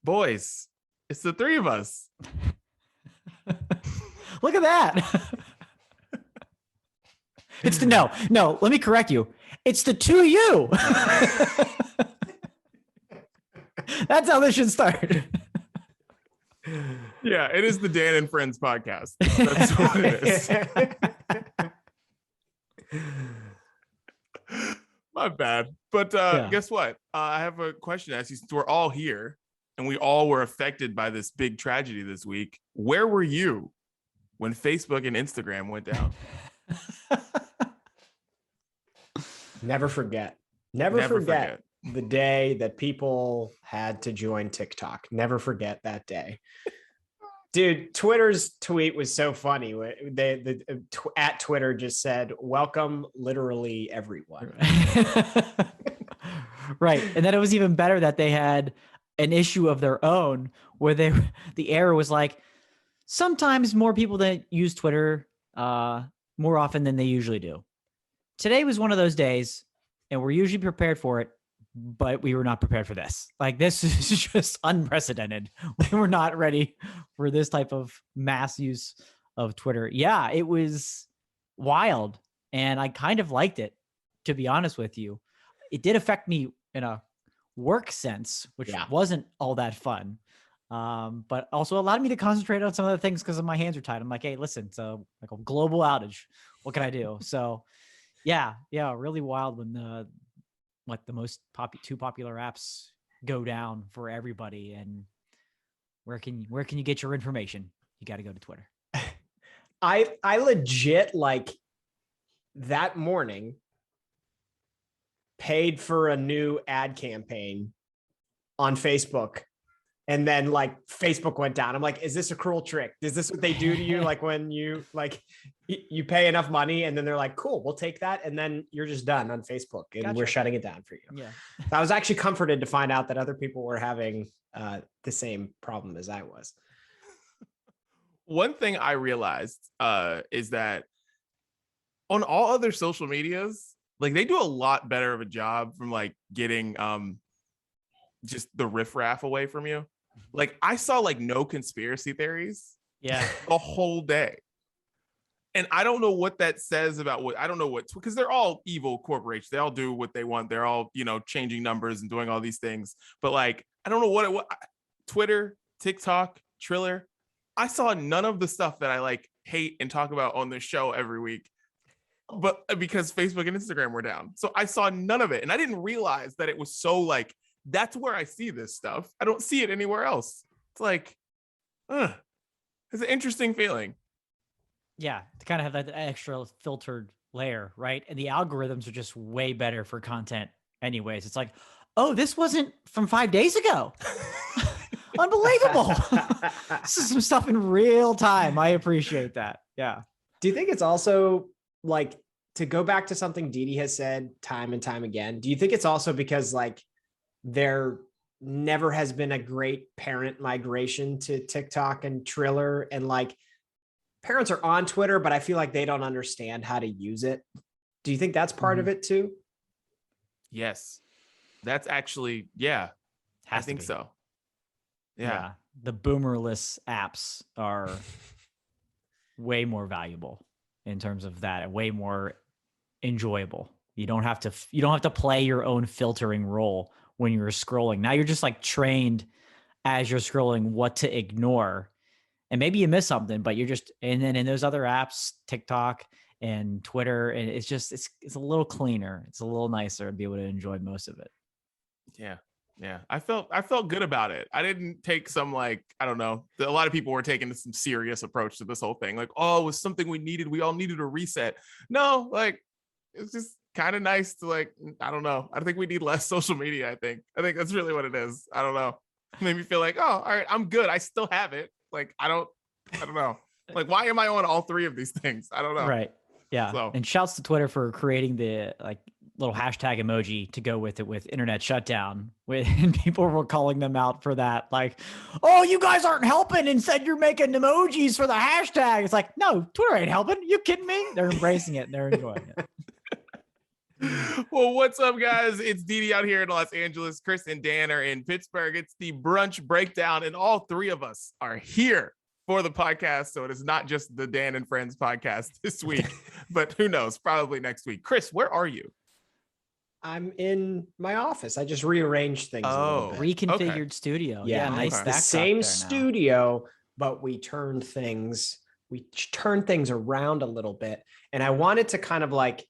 Boys, it's the three of us. Look at that. It's the no, let me correct you. It's the two of you. That's how this should start. Yeah, it is the Dan and Friends podcast. That's what it is. My bad. But guess what? I have a question to ask you. Since we're all here and we all were affected by this big tragedy this week, where were you when Facebook and Instagram went down? Never forget. Never forget the day that people had to join TikTok. Never forget that day. Dude, Twitter's tweet was so funny. At Twitter just said, "Welcome, literally everyone." Right. And then it was even better that they had an issue of their own where the error was like, sometimes more people that use Twitter more often than they usually do. Today was one of those days, and we're usually prepared for it, but we were not prepared for this. Like, this is just unprecedented. We were not ready for this type of mass use of Twitter. Yeah, it was wild, and I kind of liked it, to be honest with you. It did affect me in a work sense, which wasn't all that fun. But also allowed me to concentrate on some of the things because my hands are tied. I'm like, hey, listen, so like a global outage. What can I do? So yeah, really wild when the most two popular apps go down for everybody. And where can you get your information? You got to go to Twitter. I legit, like, that morning paid for a new ad campaign on Facebook. And then, like, Facebook went down. I'm like, is this a cruel trick? Is this what they do to you? Like, when you you pay enough money and then they're like, cool, we'll take that. And then you're just done on Facebook and we're shutting it down for you. Yeah. I was actually comforted to find out that other people were having the same problem as I was. One thing I realized is that on all other social medias, like, they do a lot better of a job from like getting just the riffraff away from you. Like, I saw like no conspiracy theories the whole day. And I don't know what that says about because they're all evil corporations. They all do what they want. They're all, changing numbers and doing all these things. But like, I don't know what Twitter, TikTok, Triller. I saw none of the stuff that I like hate and talk about on this show every week. But because Facebook and Instagram were down. So I saw none of it. And I didn't realize that it was so like, that's where I see this stuff. I don't see it anywhere else. It's like, it's an interesting feeling. Yeah, to kind of have that extra filtered layer, right? And the algorithms are just way better for content anyways. It's like, oh, this wasn't from 5 days ago. Unbelievable. This is some stuff in real time. I appreciate that. Yeah. Do you think it's also, like, to go back to something Didi has said time and time again, do you think it's also because, like, there never has been a great parent migration to TikTok and Triller, and like, parents are on Twitter, but I feel like they don't understand how to use it. Do you think that's part of it too? Yes. That's actually, I think so. Yeah. The boomerless apps are way more valuable in terms of that, and way more enjoyable. You don't have to play your own filtering role when you're scrolling. Now you're just like trained as you're scrolling what to ignore. And maybe you miss something, but and then in those other apps, TikTok and Twitter, and it's a little cleaner. It's a little nicer to be able to enjoy most of it. Yeah. Yeah. I felt good about it. I didn't take some, like, I don't know. A lot of people were taking some serious approach to this whole thing. Like, oh, it was something we needed. We all needed a reset. No, like, it's just kind of nice to, like, I don't know. I think we need less social media. I think that's really what it is. I don't know. It made me feel like, oh, all right, I'm good. I still have it. Like, I don't know. Like, why am I on all three of these things? I don't know. Right. Yeah. So. And shouts to Twitter for creating the, like, little hashtag emoji to go with it with internet shutdown. And people were calling them out for that. Like, oh, you guys aren't helping. Instead, you're making emojis for the hashtag. It's like, no, Twitter ain't helping. You kidding me? They're embracing it. And they're enjoying it. Well, what's up, guys? It's Didi out here in Los Angeles. Chris and Dan are in Pittsburgh. It's the Brunch Breakdown, and all three of us are here for the podcast. So it is not just the Dan and Friends podcast this week, but who knows? Probably next week. Chris, where are you? I'm in my office. I just rearranged things a little bit. Reconfigured studio. Yeah, nice. It's the same studio, but we turned things around a little bit. And I wanted to kind of like,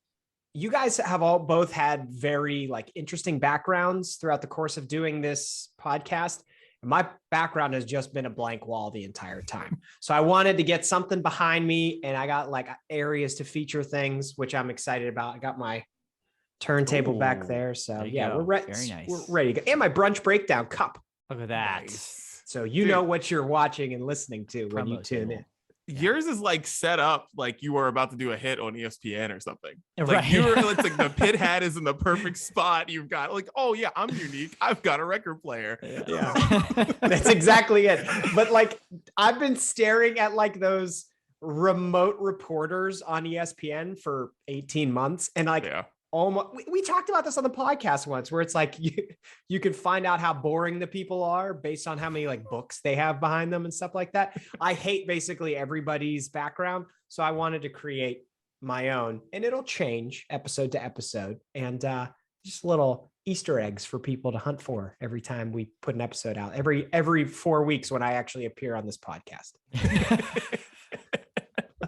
you guys have both had very like interesting backgrounds throughout the course of doing this podcast. And my background has just been a blank wall the entire time. So I wanted to get something behind me, and I got like areas to feature things, which I'm excited about. I got my turntable back there. So yeah, we're ready. Very nice. We're ready to go. And my Brunch Breakdown cup. Look at that. Nice. So you know what you're watching and listening to when you tune in. Yours is like set up like you were about to do a hit on ESPN or something. Right. Like it's like the pit hat is in the perfect spot. You've got like, oh yeah, I'm unique. I've got a record player. Yeah. That's exactly it. But like, I've been staring at like those remote reporters on ESPN for 18 months. And like, almost, we talked about this on the podcast once, where it's like you can find out how boring the people are based on how many like books they have behind them and stuff like that. I hate basically everybody's background, so I wanted to create my own, and it'll change episode to episode, and just little Easter eggs for people to hunt for every time we put an episode out, every 4 weeks when I actually appear on this podcast.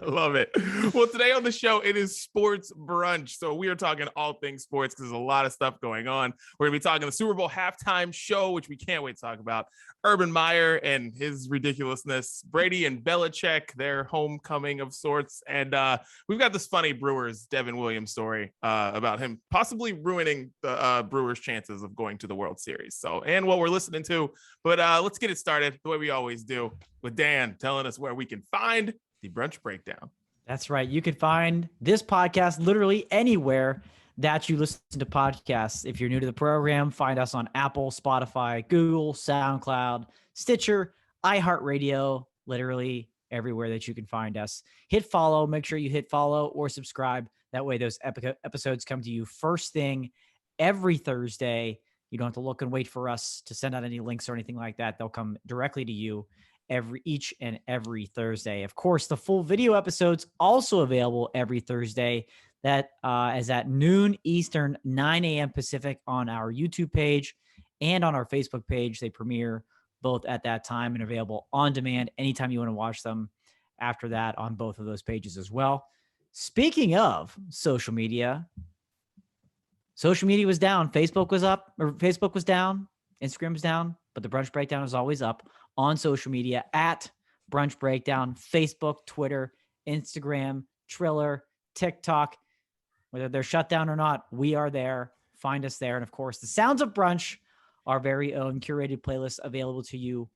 I love it. Well, today on the show, it is Sports Brunch. So we are talking all things sports because there's a lot of stuff going on. We're going to be talking the Super Bowl halftime show, which we can't wait to talk about. Urban Meyer and his ridiculousness. Brady and Belichick, their homecoming of sorts. And we've got this funny Brewers Devin Williams story about him possibly ruining the Brewers' chances of going to the World Series. So, and what we're listening to. But let's get it started the way we always do, with Dan telling us where we can find the Brunch Breakdown. That's right. You can find this podcast literally anywhere that you listen to podcasts. If you're new to the program, find us on Apple, Spotify, Google, SoundCloud, Stitcher, iHeartRadio, literally everywhere that you can find us. Hit follow. Make sure you hit follow or subscribe. That way those episodes come to you first thing every Thursday. You don't have to look and wait for us to send out any links or anything like that. They'll come directly to you each and every Thursday. Of course, the full video episodes also available every Thursday. That is at noon Eastern, 9 a.m. Pacific on our YouTube page and on our Facebook page. They premiere both at that time and available on demand anytime you want to watch them after that on both of those pages as well. Speaking of social media was down. Facebook was up, or Facebook was down. Instagram was down, but the Brunch Breakdown is always up on social media at Brunch Breakdown, Facebook, Twitter, Instagram, Triller, TikTok. Whether they're shut down or not, we are there. Find us there. And of course, the Sounds of Brunch, our very own curated playlist available to you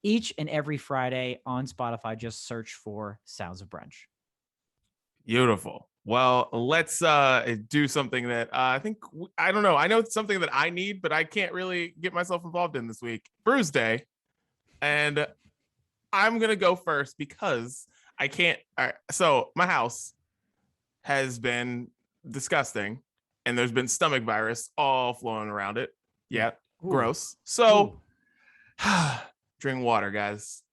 each and every Friday on Spotify. Just search for Sounds of Brunch. Beautiful. Well, let's do something that I don't know. I know it's something that I need, but I can't really get myself involved in this week. Brews Day. And I'm going to go first because I can't. So my house has been disgusting, and there's been stomach virus all flowing around it. Yeah. Ooh. Gross. So drink water, guys.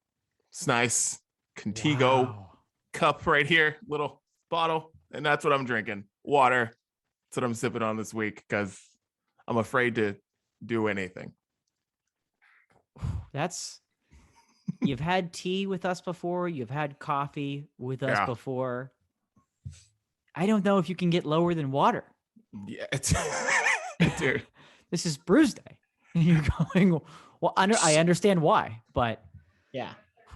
It's nice. Contigo cup right here, little bottle. And that's what I'm drinking. Water. That's what I'm sipping on this week because I'm afraid to do anything. You've had tea with us before. You've had coffee with us before. I don't know if you can get lower than water. Yeah, dude. This is Brews Day. And you're going, well, I understand why, but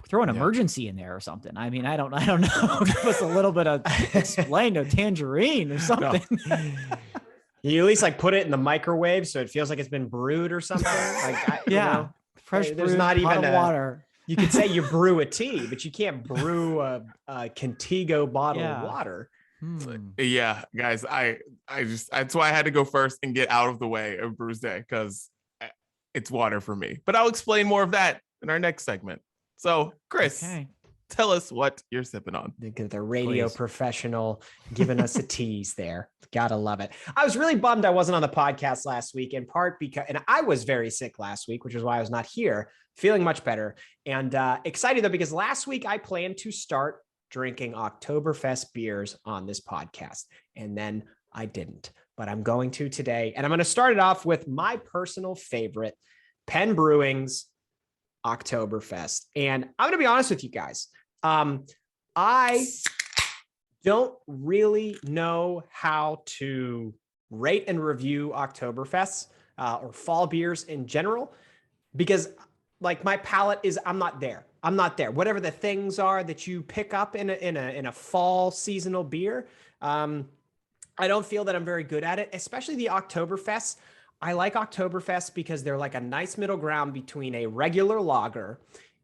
throw an emergency in there or something. I mean, I don't know. Give us a little bit of explain a tangerine or something. No. You at least like put it in the microwave so it feels like it's been brewed or something. Like fresh there's brewed not even water. You could say you brew a tea, but you can't brew a Contigo bottle of water. Yeah, guys, I just that's why I had to go first and get out of the way of Brews Day because it's water for me. But I'll explain more of that in our next segment. So, Chris, Tell us what you're sipping on. The radio Please. professional giving us a tease there. Gotta love it. I was really bummed I wasn't on the podcast last week, in part because, and I was very sick last week, which is why I was not here, feeling much better. And excited though, because last week I planned to start drinking Oktoberfest beers on this podcast. And then I didn't, but I'm going to today. And I'm going to start it off with my personal favorite, Penn Brewing's Oktoberfest. And I'm going to be honest with you guys. I don't really know how to rate and review Oktoberfests or fall beers in general, because like my palate is, I'm not there. Whatever the things are that you pick up in a fall seasonal beer, I don't feel that I'm very good at it, especially the Oktoberfest. I like Oktoberfest because they're like a nice middle ground between a regular lager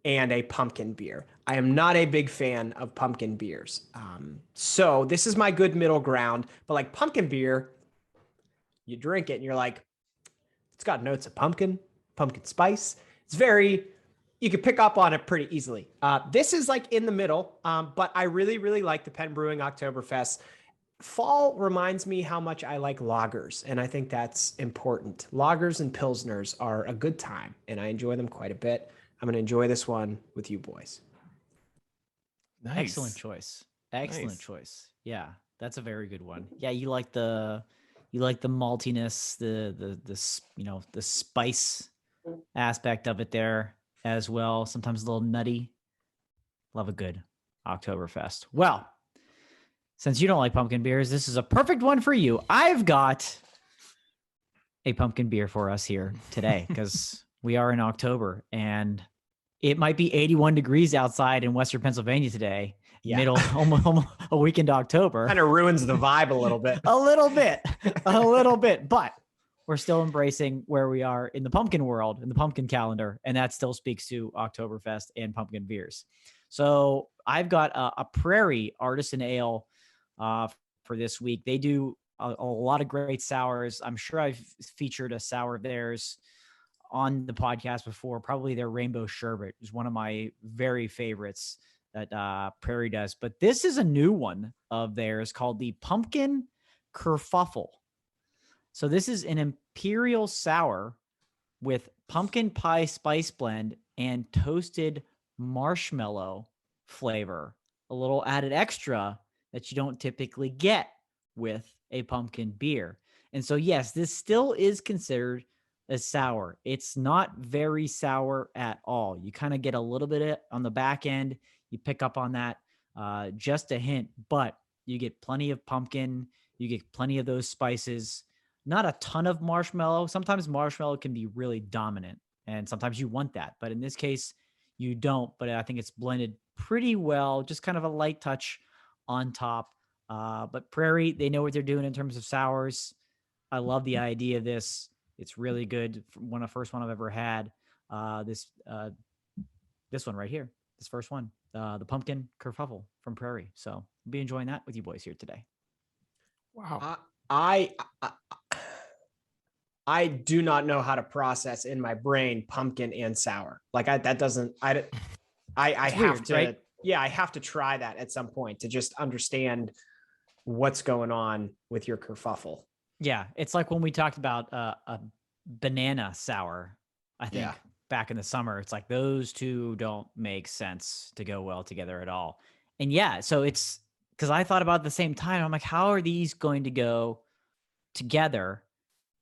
and a pumpkin beer. I am not a big fan of pumpkin beers. So this is my good middle ground, but like pumpkin beer, you drink it and you're like, it's got notes of pumpkin spice. It's very, you can pick up on it pretty easily. This is like in the middle, but I really, really like the Penn Brewing Oktoberfest. Fall reminds me how much I like lagers, and I think that's important. Lagers and Pilsners are a good time, and I enjoy them quite a bit. I'm going to enjoy this one with you boys. Nice. Excellent choice. Choice. Yeah, that's a very good one. Yeah, you like the maltiness, the spice aspect of it there as well. Sometimes a little nutty. Love a good Oktoberfest. Well, since you don't like pumpkin beers, this is a perfect one for you. I've got a pumpkin beer for us here today because we are in October and it might be 81 degrees outside in Western Pennsylvania today. Yeah. Almost a week into October. Kind of ruins the vibe a little bit. a little bit, but we're still embracing where we are in the pumpkin world, in the pumpkin calendar, and that still speaks to Oktoberfest and pumpkin beers. So I've got a Prairie Artisan Ale for this week. They do a lot of great sours. I'm sure I've featured a sour of theirs on the podcast before. Probably their Rainbow Sherbet is one of my very favorites that Prairie does. But this is a new one of theirs called the Pumpkin Kerfuffle. So this is an imperial sour with pumpkin pie spice blend and toasted marshmallow flavor. A little added extra that you don't typically get with a pumpkin beer. And so, yes, this still is considered a sour. It's not very sour at all. You kind of get a little bit on the back end. You pick up on that, just a hint, but you get plenty of pumpkin. You get plenty of those spices, not a ton of marshmallow. Sometimes marshmallow can be really dominant and sometimes you want that, but in this case you don't, but I think it's blended pretty well, just kind of a light touch on top. But Prairie, they know what they're doing in terms of sours. I love the idea of this. It's really good. First one I've ever had. This one right here, this first one, the Pumpkin Kerfuffle from Prairie. So I'll be enjoying that with you boys here today. Wow. I do not know how to process in my brain pumpkin and sour. Like I have weird, to, right? Yeah, I have to try that at some point to just understand what's going on with your kerfuffle. Yeah, it's like when we talked about a banana sour, I think back in the summer. It's like those two don't make sense to go well together at all. And yeah, so it's because I thought about it at the same time. I'm like, how are these going to go together?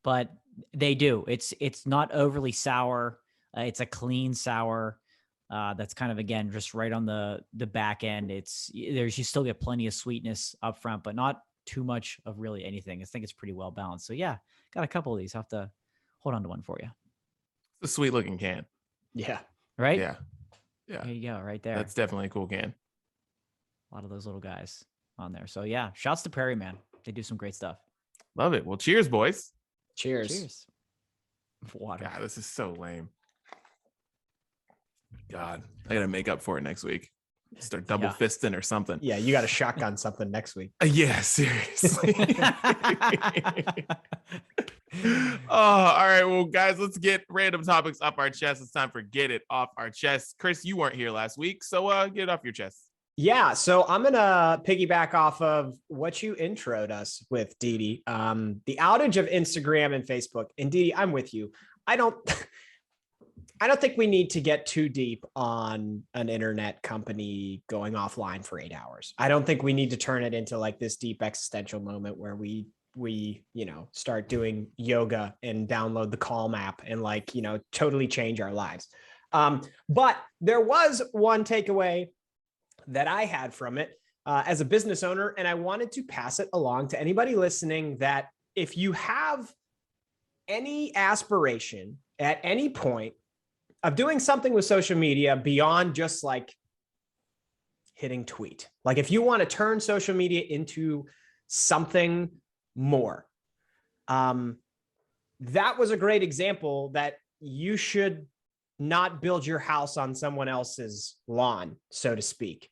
But they do. It's not overly sour. It's a clean sour. That's kind of, again, just right on the back end. You still get plenty of sweetness up front, but not too much of really anything. I think it's pretty well balanced. So yeah, got a couple of these. I'll have to hold on to one for you. It's a sweet looking can. Yeah. Right? Yeah. There you go. Right there. That's definitely a cool can. A lot of those little guys on there. So yeah, shouts to Prairie, man. They do some great stuff. Love it. Well, cheers, boys. Cheers. Water. God, this is so lame. God, I got to make up for it next week. Start double fisting or something. Yeah, you got to shotgun something next week. Yeah, seriously. All right. Well, guys, let's get random topics up our chest. It's time for Get It Off Our Chest. Chris, you weren't here last week, so get it off your chest. Yeah, so I'm gonna piggyback off of what you introed us with, Didi. The outage of Instagram and Facebook. And Didi, I'm with you. I don't think we need to get too deep on an internet company going offline for 8 hours. I don't think we need to turn it into like this deep existential moment where we start doing yoga and download the Calm app and totally change our lives. But there was one takeaway that I had from it as a business owner, and I wanted to pass it along to anybody listening, that if you have any aspiration at any point of doing something with social media beyond just like hitting tweet, like if you want to turn social media into something more, that was a great example that you should not build your house on someone else's lawn, so to speak.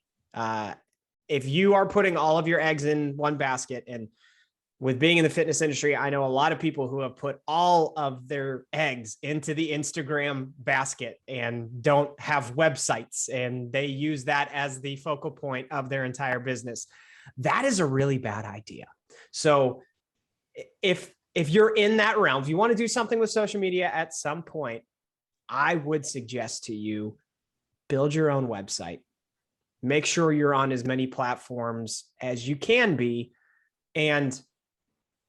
If you are putting all of your eggs in one basket, and with being in the fitness industry, I know a lot of people who have put all of their eggs into the Instagram basket and don't have websites, and they use that as the focal point of their entire business. That is a really bad idea. So if you're in that realm, if you want to do something with social media at some point, I would suggest to you, build your own website. Make sure you're on as many platforms as you can be, and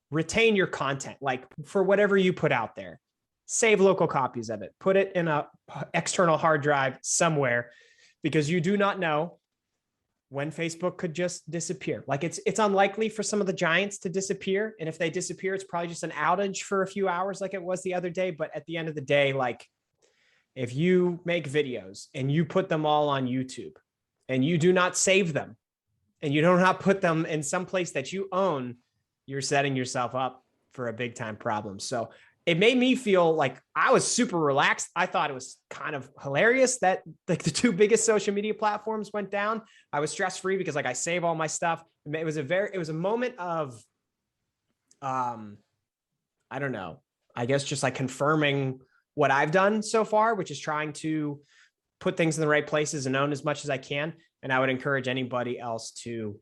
retain your content. Like, for whatever you put out there, save local copies of it, put it in a external hard drive somewhere, because you do not know when Facebook could just disappear. Like, it's unlikely for some of the giants to disappear. And if they disappear, it's probably just an outage for a few hours like it was the other day. But at the end of the day, like, if you make videos and you put them all on YouTube and you do not save them and you do not put them in some place that you own, you're setting yourself up for a big time problem. So it made me feel like I was super relaxed. I thought it was kind of hilarious that like the two biggest social media platforms went down. I was stress free because like I save all my stuff. It was a moment of, I don't know, I guess just like confirming what I've done so far, which is trying to put things in the right places and own as much as I can. And I would encourage anybody else to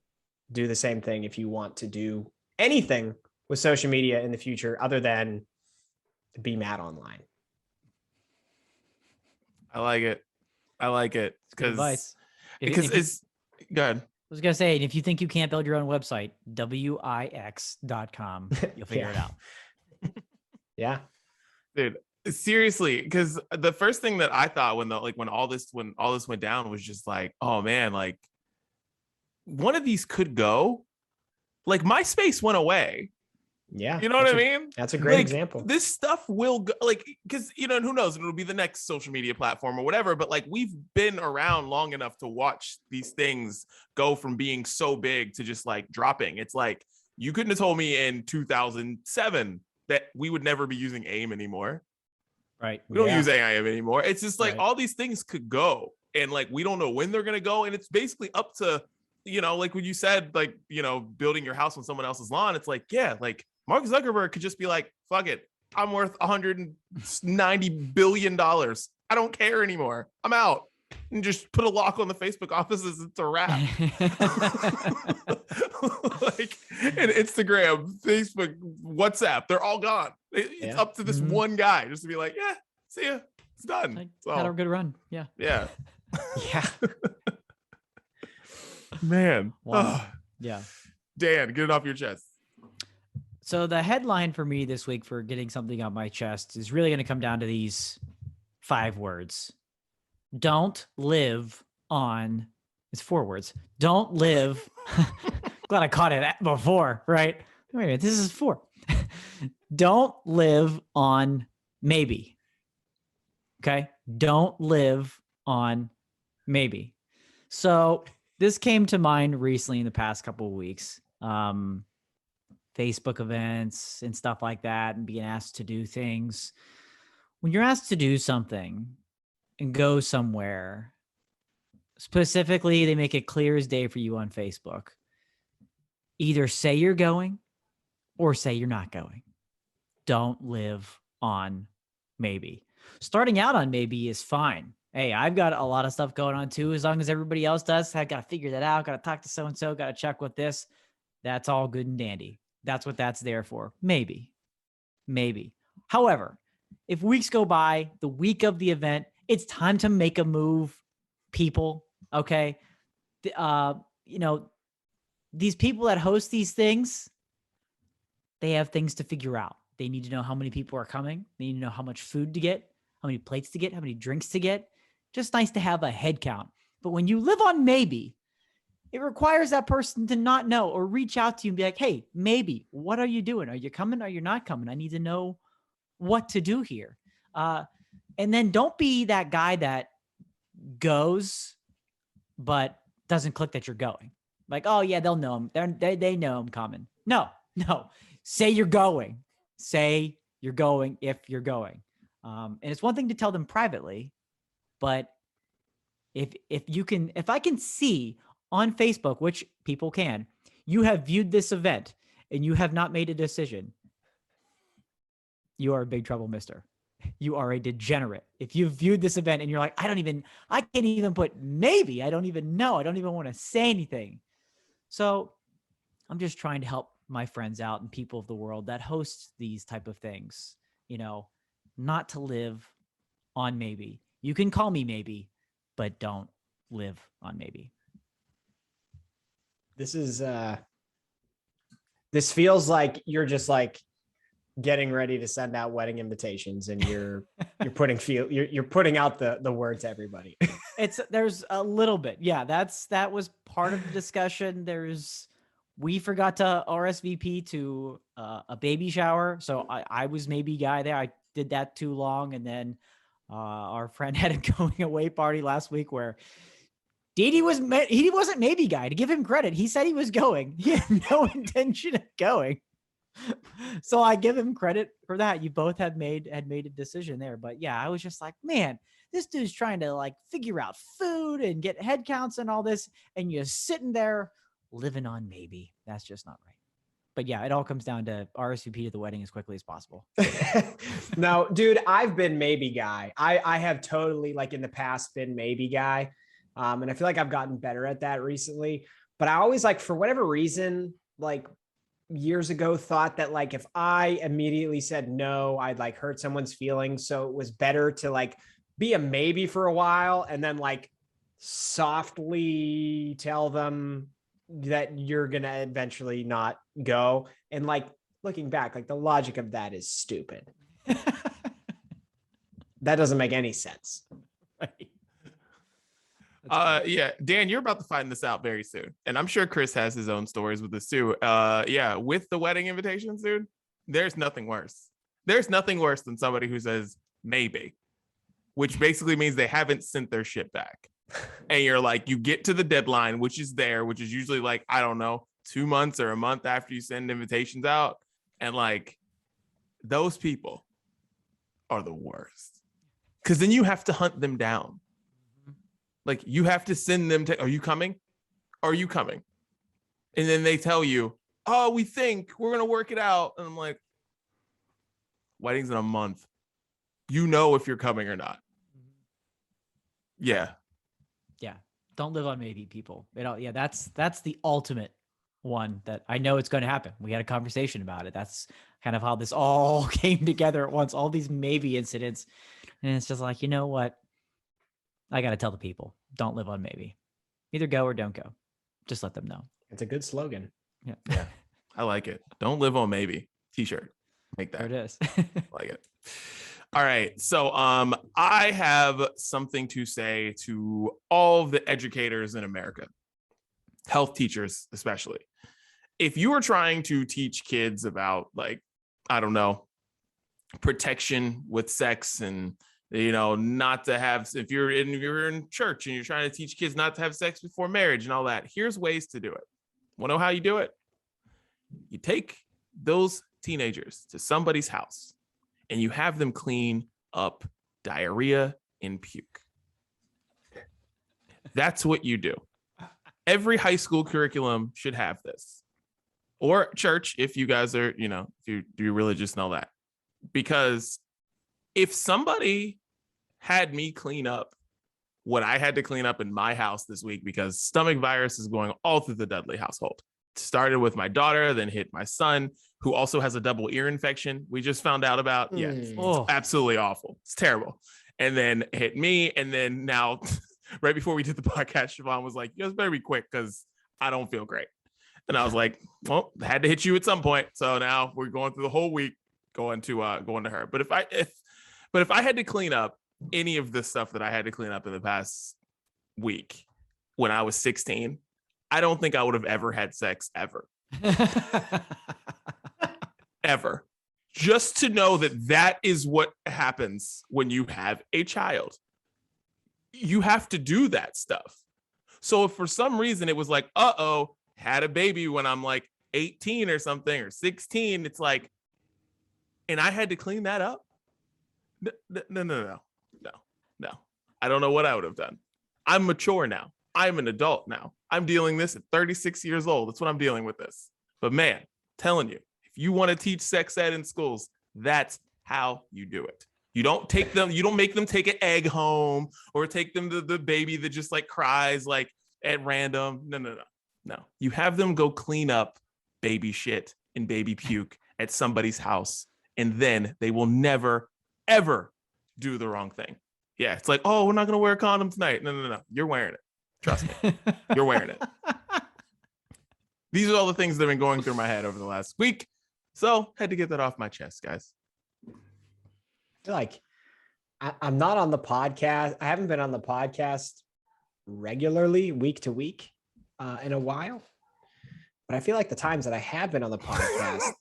do the same thing if you want to do anything with social media in the future other than be mad online. I like it. Advice. Because it's good. I was going to say, if you think you can't build your own website, wix.com, you'll figure it out. Yeah. Dude, seriously, because the first thing that I thought when all this went down was just like, oh man, like one of these could go. Like MySpace went away. Yeah. You know what I mean? That's a great like, example. This stuff will go, like, because, and who knows, it'll be the next social media platform or whatever. But like, we've been around long enough to watch these things go from being so big to just like dropping. It's like, you couldn't have told me in 2007 that we would never be using AIM anymore. Right. We don't use AIM anymore. It's just like right. All these things could go. And like, we don't know when they're going to go. And it's basically up to, like when you said, like, building your house on someone else's lawn, it's like, yeah, like Mark Zuckerberg could just be like, fuck it. I'm worth $190 billion. I don't care anymore. I'm out. And just put a lock on the Facebook offices. It's a wrap. Like, and Instagram, Facebook, WhatsApp, they're all gone. It's up to this one guy just to be like, yeah, see ya. It's done. Had a good run. Yeah. Yeah. Yeah. Man. Wow. Yeah. Dan, get it off your chest. So the headline for me this week for getting something on my chest is really going to come down to these 5 words. Don't live on, it's 4 words. Don't live. Glad I caught it before, right? Wait a minute, this is 4. Don't live on maybe. Okay? Don't live on maybe. So this came to mind recently in the past couple of weeks. Facebook events and stuff like that, and being asked to do things. When you're asked to do something and go somewhere, specifically, they make it clear as day for you on Facebook. Either say you're going or say you're not going. don't live on maybe. Starting out on maybe is fine. Hey, I've got a lot of stuff going on too. As long as everybody else does, I got to figure that out. Got to talk to so-and-so, got to check with this. That's all good and dandy. That's what that's there for. Maybe. However, if weeks go by, the week of the event, it's time to make a move, people. Okay. These people that host these things, they have things to figure out. They need to know how many people are coming. They need to know how much food to get, how many plates to get, how many drinks to get. Just nice to have a head count. But when you live on maybe, it requires that person to not know or reach out to you and be like, hey, maybe, what are you doing? Are you coming? Are you not coming? I need to know what to do here. And then don't be that guy that goes, but doesn't click that you're going. Like, oh yeah, they'll know him. They know I'm coming. No. Say you're going. Say you're going if you're going. And it's one thing to tell them privately, but if I can see on Facebook, which people can, you have viewed this event and you have not made a decision, you are in big trouble, mister. You are a degenerate. If you've viewed this event and you're like, I can't even put maybe, I don't even know. I don't even want to say anything. So I'm just trying to help my friends out and people of the world that host these type of things, not to live on maybe. You can call me maybe, but don't live on maybe. This feels like you're just like getting ready to send out wedding invitations and you're putting out the word to everybody. There's a little bit. Yeah, that was part of the discussion. We forgot to RSVP to a baby shower. So I was maybe guy there. I did that too long. And then our friend had a going away party last week where he wasn't maybe guy. To give him credit, he said he was going. He had no intention of going. So I give him credit for that. You both had made a decision there. But yeah, I was just like, man, this dude's trying to like figure out food and get head counts and all this. And you're sitting there living on maybe. That's just not right. But yeah, it all comes down to RSVP to the wedding as quickly as possible. No, dude, I've been maybe guy. I have totally like in the past been maybe guy. And I feel like I've gotten better at that recently, but I always like, for whatever reason, like years ago thought that like, if I immediately said no, I'd like hurt someone's feelings. So it was better to like be a maybe for a while and then like softly tell them that you're going to eventually not go. And like looking back, like the logic of that is stupid. That doesn't make any sense. Right. Yeah, Dan, you're about to find this out very soon. And I'm sure Chris has his own stories with this too. Yeah, with the wedding invitations, dude, there's nothing worse. There's nothing worse than somebody who says maybe, which basically means they haven't sent their shit back. And you're like, you get to the deadline, which is usually like, I don't know, 2 months or a month after you send invitations out. And like, those people are the worst. Because then you have to hunt them down. Like you have to send them are you coming? Are you coming? And then they tell you, oh, we think we're going to work it out. And I'm like, wedding's in a month. You know if you're coming or not. Yeah. Yeah. Don't live on maybe, people. Yeah, that's the ultimate one that I know it's going to happen. We had a conversation about it. That's kind of how this all came together at once, all these maybe incidents. And it's just like, you know what? I got to tell the people, don't live on maybe. Either go or don't go. Just let them know. It's a good slogan. Yeah. I like it. Don't live on maybe. T-shirt. Make that. There it is. Like it. All right. So I have something to say to all of the educators in America, health teachers especially. If you are trying to teach kids about like, I don't know, protection with sex and not to have, if you're in church and you're trying to teach kids not to have sex before marriage and all that, here's ways to do it. Want to know how you do it? You take those teenagers to somebody's house and you have them clean up diarrhea and puke. That's what you do. Every high school curriculum should have this, or church if you guys are, if you're religious and all that. because if somebody had me clean up what I had to clean up in my house this week, because stomach virus is going all through the Dudley household. It started with my daughter, then hit my son, who also has a double ear infection. We just found out about. Yeah, it's absolutely awful. It's terrible. And then hit me. And then now, right before we did the podcast, Siobhan was like, you guys better be quick because I don't feel great. And I was like, well, I had to hit you at some point. So now we're going through the whole week going to her. But if I had to clean up any of the stuff that I had to clean up in the past week when I was 16, I don't think I would have ever had sex ever. Ever. Just to know that is what happens when you have a child. You have to do that stuff. So if for some reason it was like, had a baby when I'm like 18 or something, or 16, it's like, and I had to clean that up. No. I don't know what I would have done. I'm mature now. I'm an adult now. I'm dealing this at 36 years old. That's what I'm dealing with this. But man, telling you, if you want to teach sex ed in schools, that's how you do it. You don't make them take an egg home or take them to the baby that just like cries like at random. No. You have them go clean up baby shit and baby puke at somebody's house, and then they will never, ever do the wrong thing. Yeah, it's like, oh, we're not going to wear a condom tonight. No. You're wearing it. Trust me. You're wearing it. These are all the things that have been going through my head over the last week. So had to get that off my chest, guys. I feel like I'm not on the podcast. I haven't been on the podcast regularly week to week in a while. But I feel like the times that I have been on the podcast,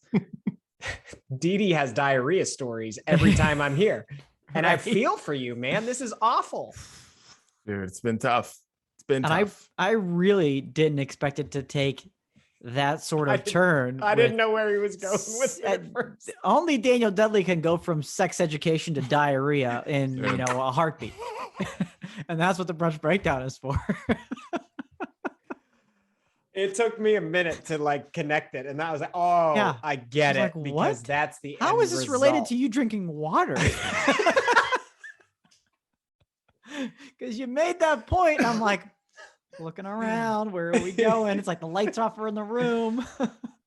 Dee has diarrhea stories every time I'm here. And I feel for you, man. This is awful. Dude, it's been tough. It's been tough. I really didn't expect it to take that sort of turn. I didn't know where he was going with it at first. Only Daniel Dudley can go from sex education to diarrhea in a heartbeat. And that's what the Brunch Breakdown is for. It took me a minute to like connect it, and I was like, "Oh, yeah. I get it." Like, because what? That's the how is this result. related to you drinking water? Because you made that point. I'm like looking around. Where are we going? It's like the lights off are in the room.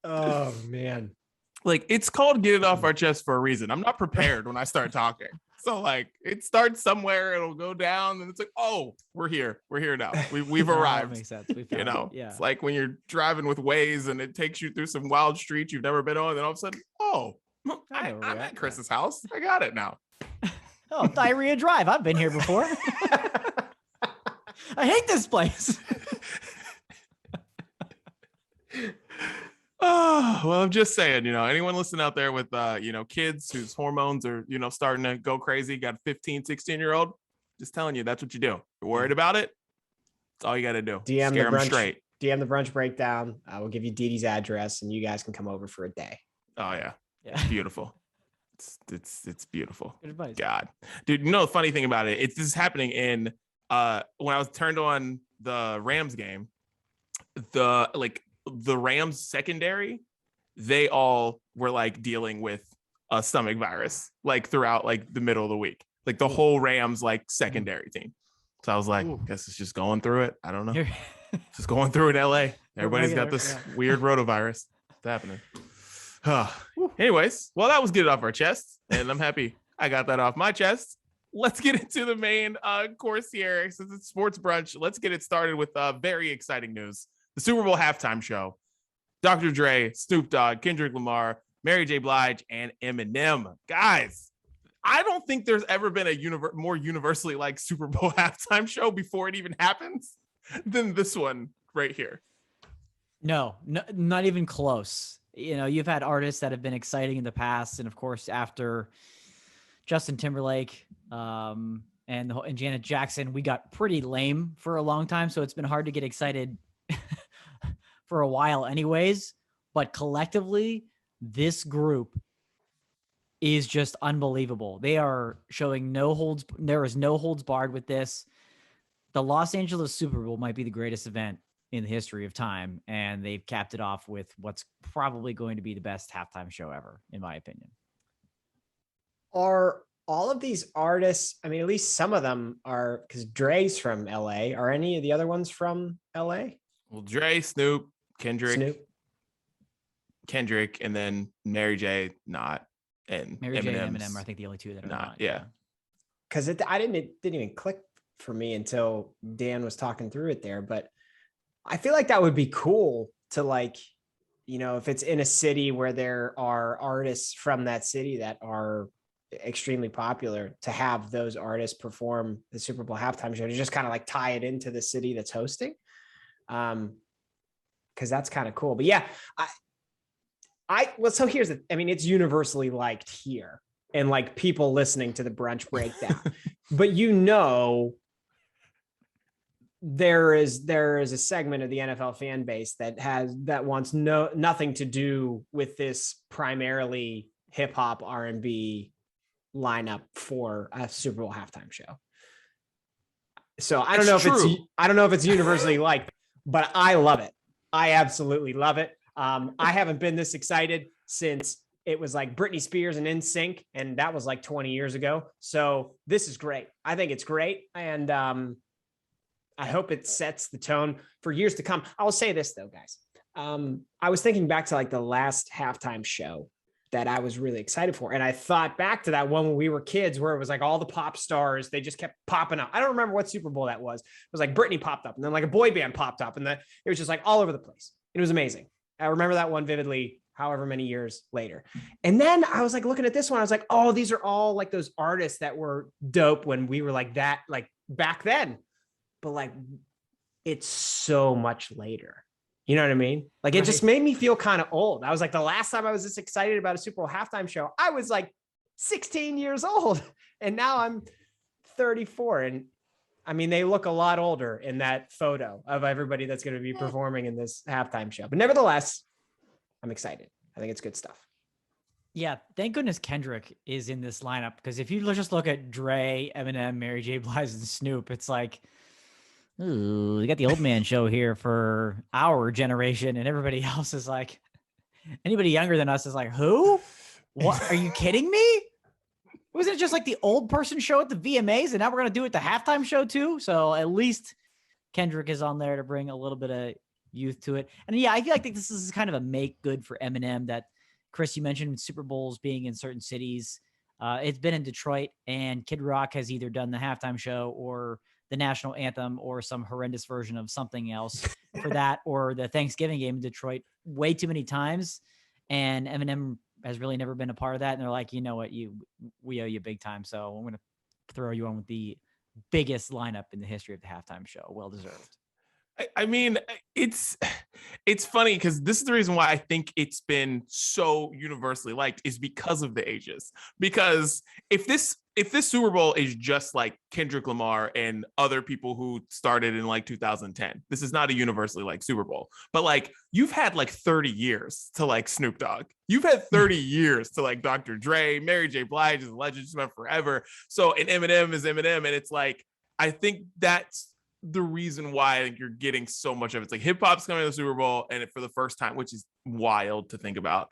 Oh man! Like it's called "Get It Off Our Chest" for a reason. I'm not prepared when I start talking. So like it starts somewhere, it'll go down, and it's like, oh, we're here now. We've arrived. That makes sense. Yeah. It's like when you're driving with Waze and it takes you through some wild streets you've never been on, and all of a sudden, I'm at Chris's house. I got it now. Oh, Diarrhea Drive. I've been here before. I hate this place. Oh, well, I'm just saying, anyone listening out there with, kids whose hormones are, starting to go crazy, got a 15, 16-year-old, just telling you, that's what you do. You're worried about it. That's all you got to do. DM Scare the them brunch, straight. DM the Brunch Breakdown. I will give you Dee Dee's address and you guys can come over for a day. Oh yeah. It's beautiful. It's beautiful. Good advice. God, dude, the funny thing about it, this is happening in, when I was turned on the Rams game, the Rams secondary, they all were like dealing with a stomach virus like throughout like the middle of the week, like the whole Rams like secondary team. So I was like, guess it's just going through it. I don't know. Just going through in LA. Everybody's got this weird rotavirus. It's happening. Anyways, well, that was Get It Off Our Chest, and I'm happy I got that off my chest. Let's get into the main course here. Since it's sports brunch, let's get it started with very exciting news. The Super Bowl halftime show. Dr. Dre, Snoop Dogg, Kendrick Lamar, Mary J. Blige, and Eminem. Guys, I don't think there's ever been a more universally like Super Bowl halftime show before it even happens than this one right here. No, not even close. You've had artists that have been exciting in the past, and of course, after Justin Timberlake and Janet Jackson, we got pretty lame for a long time. So it's been hard to get excited for a while anyways, but collectively, this group is just unbelievable. They are showing there is no holds barred with this. The Los Angeles Super Bowl might be the greatest event in the history of time, and they've capped it off with what's probably going to be the best halftime show ever, in my opinion. Are all of these artists, I mean, at least some of them are, because Dre's from LA. Are any of the other ones from LA? Well, Dre, Snoop, Snoop. Kendrick, and then Mary J. Not, and Mary J and Eminem's Eminem are, I think, the only two that are not. not. Yeah. Because it didn't even click for me until Dan was talking through it there. But I feel like that would be cool to, like, you know, if it's in a city where there are artists from that city that are extremely popular, to have those artists perform the Super Bowl halftime show, to just kind of like tie it into the city that's hosting. Because that's kind of cool. But yeah, well, so here's it's universally liked here, and like people listening to the Brunch Breakdown. But there is a segment of the NFL fan base that wants nothing to do with this primarily hip hop R&B lineup for a Super Bowl halftime show. So I don't know if it's universally liked, but I love it. I absolutely love it. I haven't been this excited since it was like Britney Spears and NSYNC, and that was like 20 years ago. So this is great. I think it's great. And I hope it sets the tone for years to come. I will say this though, guys. I was thinking back to like the last halftime show that I was really excited for. And I thought back to that one when we were kids, where it was like all the pop stars, they just kept popping up. I don't remember what Super Bowl that was. It was like Britney popped up, and then like a boy band popped up, and it was just like all over the place. It was amazing. I remember that one vividly, however many years later. And then I was like looking at this one, I was like, oh, these are all like those artists that were dope when we were like that, like back then. But like, it's so much later. You know what I mean? Like, it just made me feel kind of old. I was like, the last time I was this excited about a Super Bowl halftime show, I was like 16 years old. And now I'm 34. And I mean, they look a lot older in that photo of everybody that's going to be performing in this halftime show. But nevertheless, I'm excited. I think it's good stuff. Yeah, thank goodness Kendrick is in this lineup, because if you just look at Dre, Eminem, Mary J. Blige, and Snoop, it's like, ooh, we got the old man show here for our generation, and everybody else is like, anybody younger than us is like, who? What? Are you kidding me? Wasn't it just like the old person show at the VMAs, and now we're going to do it the halftime show too? So at least Kendrick is on there to bring a little bit of youth to it. And yeah, I feel like this is kind of a make good for Eminem that, Chris, you mentioned Super Bowls being in certain cities. It's been in Detroit, and Kid Rock has either done the halftime show or the national anthem or some horrendous version of something else for that, or the Thanksgiving game in Detroit way too many times. And Eminem has really never been a part of that. And they're like, you know what, we owe you big time. So I'm going to throw you on with the biggest lineup in the history of the halftime show. Well deserved. I mean, it's funny because this is the reason why I think it's been so universally liked, is because of the ages. Because if this Super Bowl is just like Kendrick Lamar and other people who started in like 2010, this is not a universally liked Super Bowl. But like, you've had like 30 years to like Snoop Dogg. You've had 30 years to like Dr. Dre. Mary J. Blige is a legend, just went forever. So, and Eminem is Eminem, and it's like, I think that's the reason why I think you're getting so much of it. It's like hip hop's coming to the Super Bowl, and for the first time, which is wild to think about.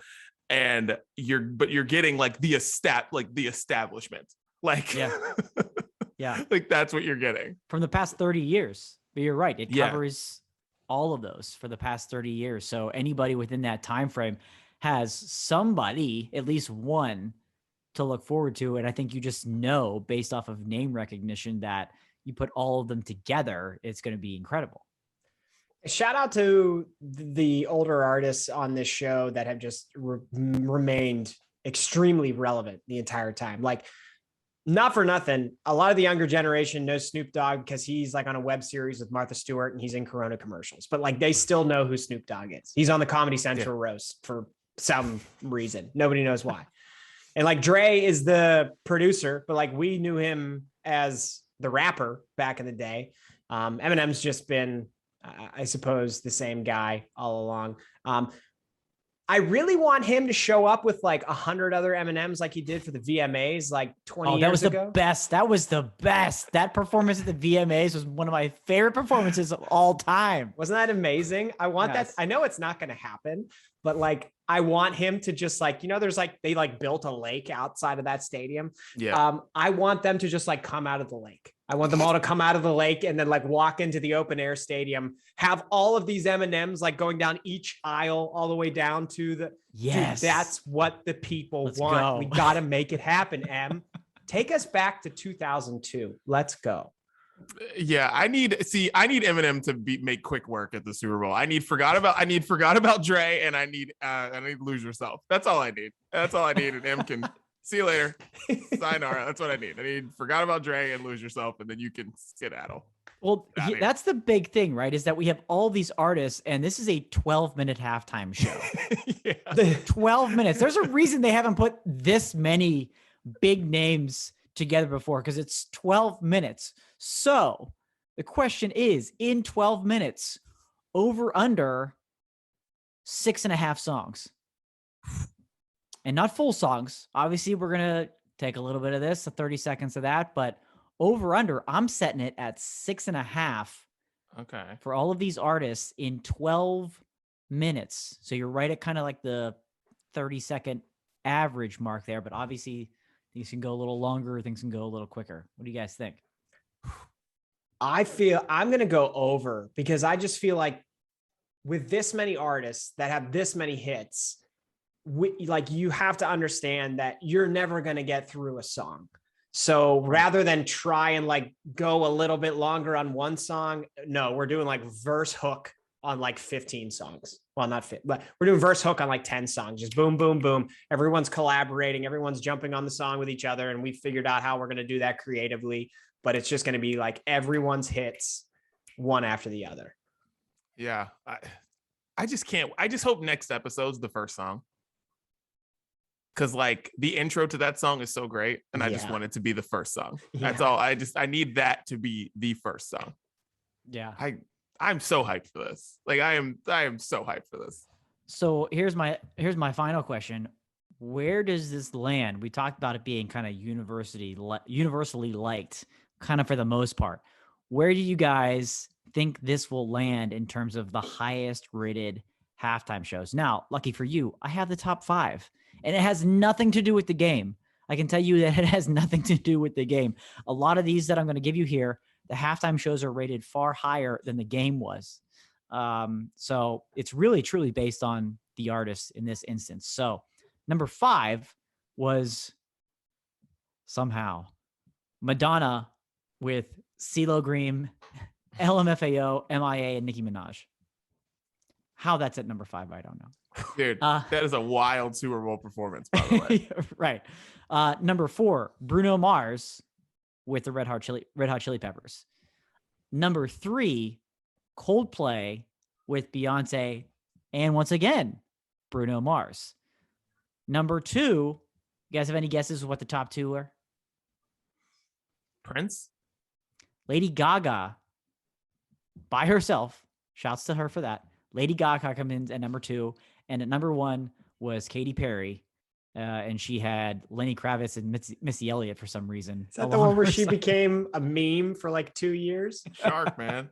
And you're getting like the establishment. Like, yeah, like that's what you're getting from the past 30 years. But you're right, it covers all of those for the past 30 years. So anybody within that time frame has somebody, at least one, to look forward to. And I think you just know, based off of name recognition, that you put all of them together, it's going to be incredible. Shout out to the older artists on this show that have just remained extremely relevant the entire time. Like, not for nothing, a lot of the younger generation knows Snoop Dogg because he's like on a web series with Martha Stewart and he's in Corona commercials, but like they still know who Snoop Dogg is. He's on the Comedy Central roast for some reason. Nobody knows why. And like Dre is the producer, but like we knew him as the rapper back in the day. Eminem's just been, I suppose, the same guy all along. I really want him to show up with like 100 other Eminems like he did for the VMAs like 20 years ago. The best. That was the best. That performance at the VMAs was one of my favorite performances of all time. Wasn't that amazing? I want that. I know it's not going to happen, but like I want him to just like, there's like they like built a lake outside of that stadium. Yeah. I want them to just like come out of the lake. I want them all to come out of the lake and then like walk into the open air stadium, have all of these M&Ms like going down each aisle all the way down to the Yes. Dude, that's what the people Let's want. go. We got to make it happen, Em. Take us back to 2002. Let's go. Yeah, I need Eminem to make quick work at the Super Bowl. I need forgot about Dre, and I need Lose Yourself. That's all I need. That's all I need. And M can see you later. Sayonara. That's what I need. I need forgot about Dre and Lose Yourself, and then you can skedaddle. Well, that's the big thing, right? Is that we have all these artists, and this is a 12-minute halftime show. Yeah. 12 minutes. There's a reason they haven't put this many big names together before, because it's 12 minutes. So the question is, in 12 minutes, over under 6.5 songs. And not full songs. Obviously, we're going to take a little bit of this, 30 seconds of that, but over under, I'm setting it at 6.5. Okay. For all of these artists in 12 minutes. So you're right at kind of like the 30-second average mark there, but obviously things can go a little longer, things can go a little quicker. What do you guys think? I feel I'm going to go over, because I just feel like with this many artists that have this many hits, like you have to understand that you're never going to get through a song. So rather than try and like go a little bit longer on one song, no, we're doing like verse hook on like 15 songs. Well, not fit, but we're doing verse hook on like 10 songs. Just boom, boom, boom. Everyone's collaborating. Everyone's jumping on the song with each other. And we figured out how we're going to do that creatively, but it's just going to be like everyone's hits one after the other. Yeah. I just can't. I just hope next episode's the first song. Cause like the intro to that song is so great. And I just want it to be the first song. That's all. I need that to be the first song. Yeah. I'm so hyped for this. Like I am so hyped for this. So here's my final question. Where does this land? We talked about it being kind of universally liked, kind of for the most part. Where do you guys think this will land in terms of the highest rated halftime shows? Now, lucky for you, I have the top 5, and it has nothing to do with the game. I can tell you that it has nothing to do with the game. A lot of these that I'm going to give you here, the halftime shows are rated far higher than the game was. So it's really, truly based on the artist in this instance. So number 5 was somehow Madonna with CeeLo Green, LMFAO, MIA, and Nicki Minaj. How that's at number 5, I don't know. Dude, that is a wild Super Bowl performance, by the way. Right. Number 4, Bruno Mars with the Red Hot Chili Peppers. Number 3, Coldplay with Beyonce, and once again, Bruno Mars. Number 2, you guys have any guesses of what the top 2 were? Prince? Lady Gaga by herself. Shouts to her for that. Lady Gaga comes in at number 2, and at number 1 was Katy Perry. And she had Lenny Kravitz and Missy Elliott for some reason. Is that the one where she became a meme for like 2 years? Shark, man.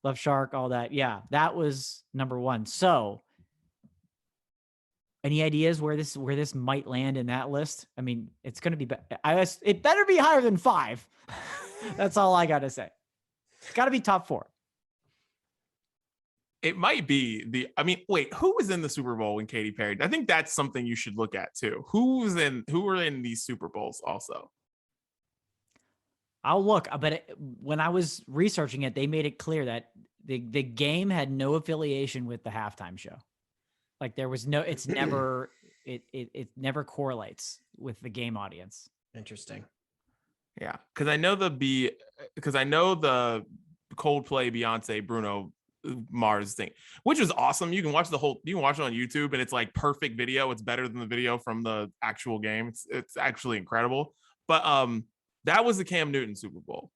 Love Shark, all that. Yeah, that was number 1. So any ideas where this might land in that list? I mean, it's going to be, it better be higher than 5. That's all I got to say. It's got to be top 4. It might be wait, who was in the Super Bowl when Katy Perry? I think that's something you should look at too. Who were in these Super Bowls also? I'll look, but when I was researching it, they made it clear that the game had no affiliation with the halftime show. Like there was no, it's never, it never correlates with the game audience. Interesting. Yeah, because I know the Coldplay, Beyonce, Bruno Mars thing, which was awesome. You can watch it on YouTube, and it's like perfect video. It's better than the video from the actual game. It's actually incredible. But that was the Cam Newton Super Bowl.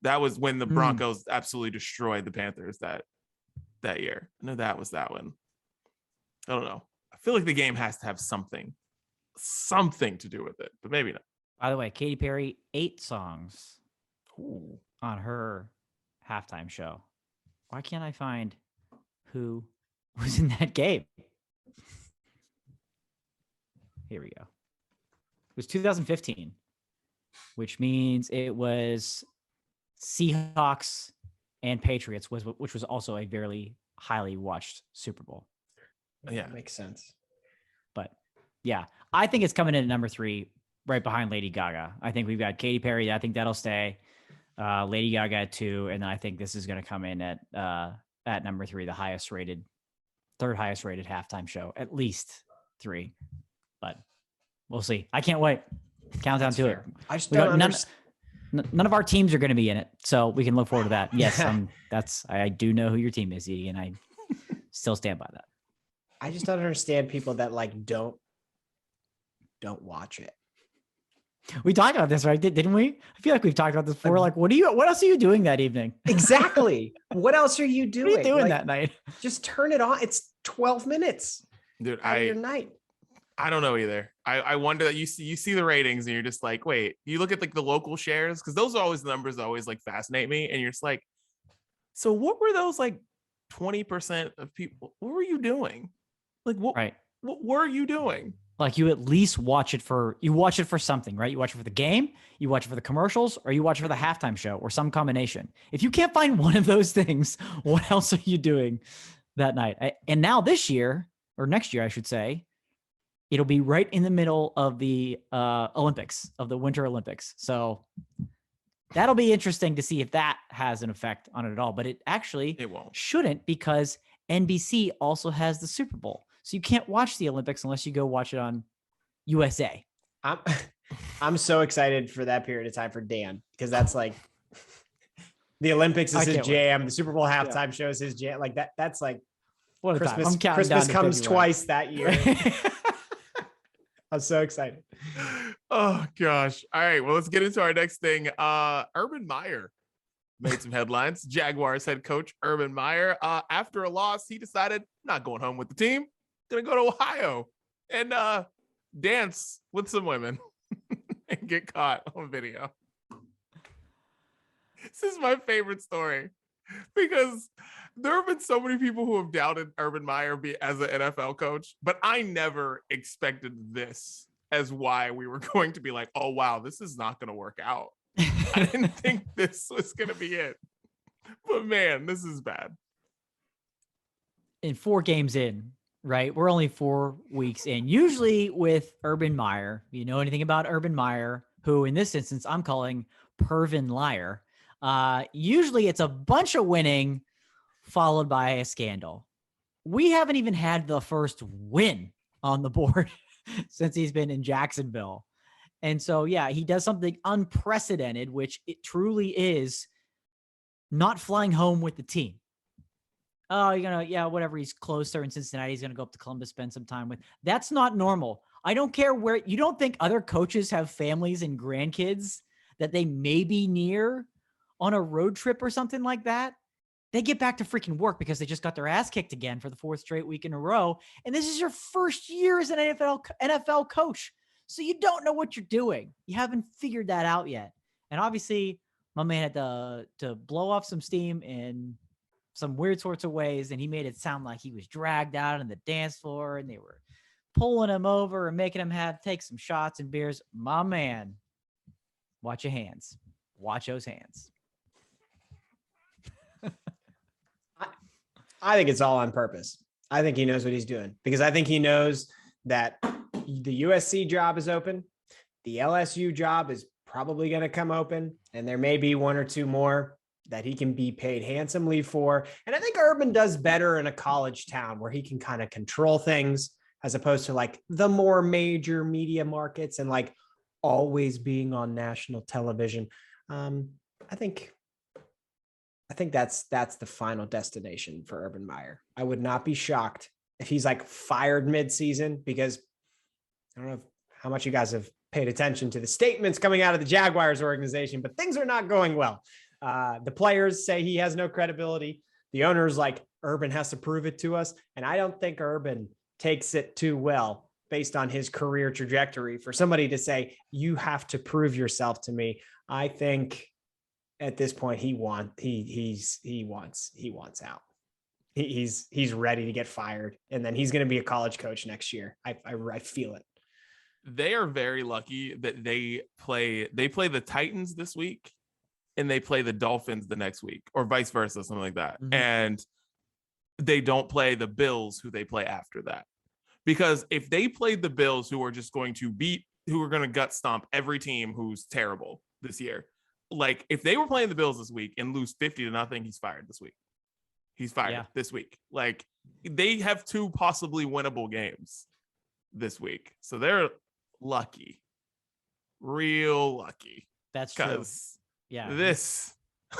That was when the Broncos absolutely destroyed the Panthers that year. I know that was that one. I don't know. I feel like the game has to have something to do with it, but maybe not. By the way, Katy Perry, 8 songs on her halftime show. Why can't I find who was in that game? Here we go. It was 2015, which means it was Seahawks and Patriots, which was also a very highly watched Super Bowl. Yeah, that makes sense. But yeah, I think it's coming in at number 3, right behind Lady Gaga. I think we've got Katy Perry. I think that'll stay. Lady Gaga at 2, and then I think this is going to come in at number 3, the third highest rated halftime show, at least 3. But we'll see. I can't wait. Countdown That's to fair. it. I just don't understand. None of our teams are going to be in it, so we can look forward to that. Yes, I do know who your team is, Edie, and I still stand by that. I just don't understand people that like don't watch it. We talked about this, right? Didn't we? I feel like we've talked about this before. Like, what else are you doing that evening? Exactly. What else are you doing? What are you doing like, that night? Just turn it on. It's 12 minutes. Dude, out of your night. I don't know either. I wonder that you see the ratings and you're just like, wait, you look at like the local shares, because those are always the numbers that always like fascinate me. And you're just like, so what were those like 20% of people? What were you doing? Like what were you doing? Like you at least watch it for something, right? You watch it for the game, you watch it for the commercials, or you watch it for the halftime show, or some combination. If you can't find one of those things, what else are you doing that night? And now this year, or next year, I should say, it'll be right in the middle of the Olympics, of the Winter Olympics. So that'll be interesting to see if that has an effect on it at all. But it won't. Shouldn't, because NBC also has the Super Bowl. So you can't watch the Olympics unless you go watch it on USA. I'm so excited for that period of time for Dan, because that's like the Olympics is his jam. The Super Bowl halftime show is his jam. Like that's like what Christmas. Christmas comes twice that year. I'm so excited. Oh gosh. All right. Well, let's get into our next thing. Urban Meyer made some headlines. Jaguars head coach Urban Meyer. After a loss, he decided not going home with the team. Gonna go to Ohio and dance with some women and get caught on video. This is my favorite story, because there have been so many people who have doubted Urban Meyer as an NFL coach, but I never expected this as why we were going to be like, oh wow, this is not going to work out. I didn't think this was going to be it, but man, this is bad. In 4 games in, right? We're only 4 weeks in. Usually with Urban Meyer, you know anything about Urban Meyer, who in this instance I'm calling Pervin Liar. Usually it's a bunch of winning followed by a scandal. We haven't even had the first win on the board since he's been in Jacksonville. And so, yeah, he does something unprecedented, which it truly is not flying home with the team. Oh, whatever. He's closer in Cincinnati. He's going to go up to Columbus, spend some time with. That's not normal. I don't care where. You don't think other coaches have families and grandkids that they may be near on a road trip or something like that? They get back to freaking work because they just got their ass kicked again for the 4th straight week in a row. And this is your first year as an NFL coach. So you don't know what you're doing. You haven't figured that out yet. And obviously, my man had to blow off some steam in some weird sorts of ways, and he made it sound like he was dragged out on the dance floor and they were pulling him over and making him take some shots and beers. My man, watch your hands. Watch those hands. I think it's all on purpose. I think he knows what he's doing, because I think he knows that the USC job is open. The LSU job is probably going to come open, and there may be 1 or 2 more that he can be paid handsomely for. And I think Urban does better in a college town where he can kind of control things, as opposed to like the more major media markets and like always being on national television. I think that's the final destination for Urban Meyer. I would not be shocked if he's like fired mid-season, because I don't know how much you guys have paid attention to the statements coming out of the Jaguars organization, but things are not going well. The players say he has no credibility. The owner's like, Urban has to prove it to us. And I don't think Urban takes it too well based on his career trajectory for somebody to say, you have to prove yourself to me. I think at this point he wants out. He's ready to get fired. And then he's going to be a college coach next year. I feel it. they are very lucky that they play the Titans this week and they play the Dolphins the next week, or vice versa, something like that. Mhm. And they don't play the Bills, who they play after that. Because if they played the Bills, who are just going to who are going to gut stomp every team who's terrible this year, like if they were playing the Bills this week and lose 50-0, he's fired this week. He's fired this week. Like they have 2 possibly winnable games this week. So they're lucky, real lucky. That's true. Yeah. This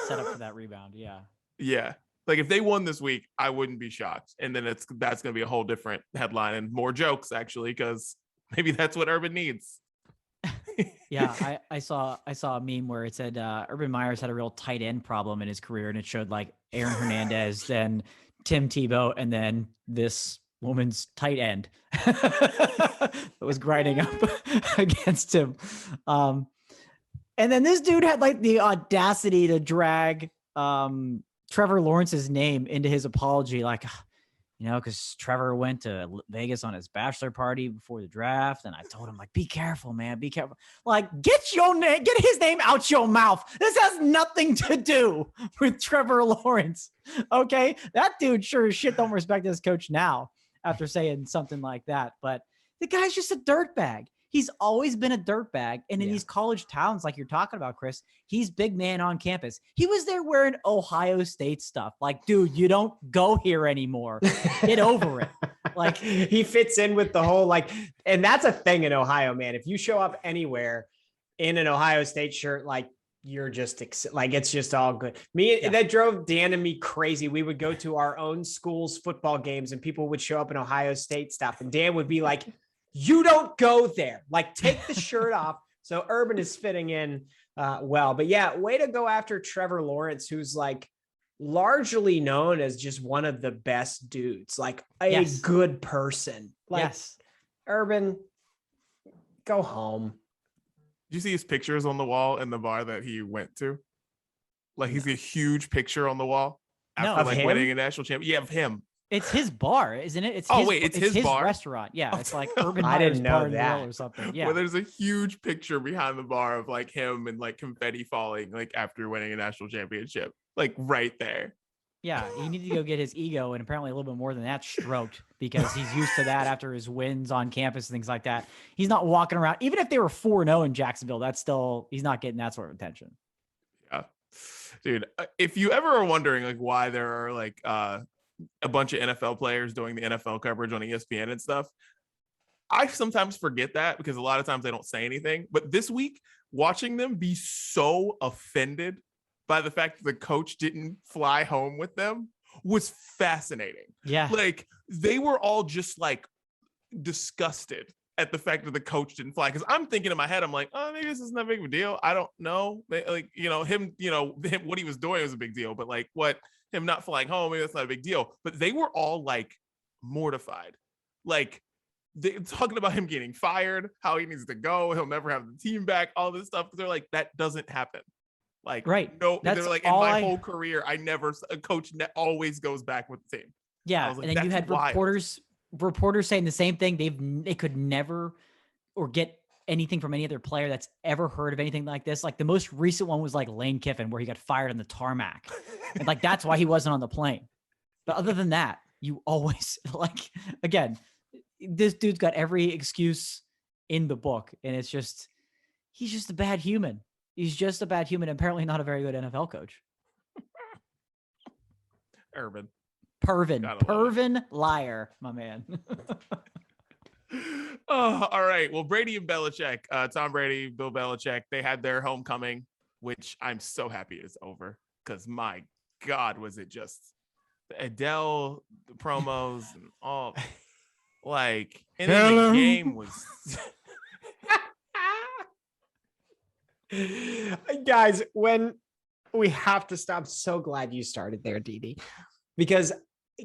set up for that rebound. Yeah. Yeah. Like if they won this week, I wouldn't be shocked. And then that's going to be a whole different headline and more jokes actually, because maybe that's what Urban needs. Yeah, I saw a meme where it said Urban Meyer's had a real tight end problem in his career, and it showed like Aaron Hernandez, then Tim Tebow, and then this woman's tight end that was grinding up against him. And then this dude had like the audacity to drag Trevor Lawrence's name into his apology, like, because Trevor went to Vegas on his bachelor party before the draft, and I told him, like, be careful, man, be careful. Like, get his name out your mouth. This has nothing to do with Trevor Lawrence, okay? That dude sure as shit don't respect his coach now after saying something like that, but the guy's just a dirtbag. He's always been a dirtbag. And in these college towns, like you're talking about, Chris, he's big man on campus. He was there wearing Ohio State stuff. Like, dude, you don't go here anymore. Get over it. Like he fits in with the whole, like, and that's a thing in Ohio, man. If you show up anywhere in an Ohio State shirt, like you're just like, it's just all good. That drove Dan and me crazy. We would go to our own school's football games and people would show up in Ohio State stuff. And Dan would be like, you don't go there. Like, take the shirt off. So Urban is fitting in well. But yeah, way to go after Trevor Lawrence, who's like largely known as just one of the best dudes, like a good person. Like, Urban, go home. Did you see his pictures on the wall in the bar that he went to? Like, he's a huge picture on the wall after winning a national championship. Yeah, of him. It's his bar, isn't it? It's his bar restaurant. Yeah, it's like Urban Meyer's Bar and Grill or something. Yeah, well, there's a huge picture behind the bar of like him and like confetti falling like after winning a national championship, like right there. Yeah, you need to go get his ego and apparently a little bit more than that stroked, because he's used to that after his wins on campus and things like that. He's not walking around, even if they were 4-0 in Jacksonville, he's not getting that sort of attention. Yeah, dude. If you ever are wondering like why there are like a bunch of NFL players doing the NFL coverage on ESPN and stuff, I sometimes forget that because a lot of times they don't say anything. But this week, watching them be so offended by the fact that the coach didn't fly home with them was fascinating. Yeah. Like they were all just like disgusted at the fact that the coach didn't fly. Cause I'm thinking in my head, I'm like, oh, maybe this isn't that big of a deal. I don't know. Like, him, what he was doing was a big deal, but like him not flying home, maybe that's not a big deal. But they were all like mortified. Like they're talking about him getting fired, how he needs to go. He'll never have the team back, all this stuff. They're like, that doesn't happen. Like, right. No, they're like, in my whole career, a coach always goes back with the team. Yeah. Like, and then you had reporters saying the same thing. They could never or get anything from any other player that's ever heard of anything like this. Like the most recent one was like Lane Kiffin, where he got fired on the tarmac. And like, that's why he wasn't on the plane. But other than that, you always like, again, this dude's got every excuse in the book. And he's just a bad human. He's just a bad human. Apparently not a very good NFL coach. Urban. Pervin liar, my man. Oh, all right. Well, Brady and Belichick, Tom Brady, Bill Belichick, they had their homecoming, which I'm so happy is over because my God, was it just the Adele, the promos, and all like, and then the game was. Guys, when we have to stop, so glad you started there, Didi, because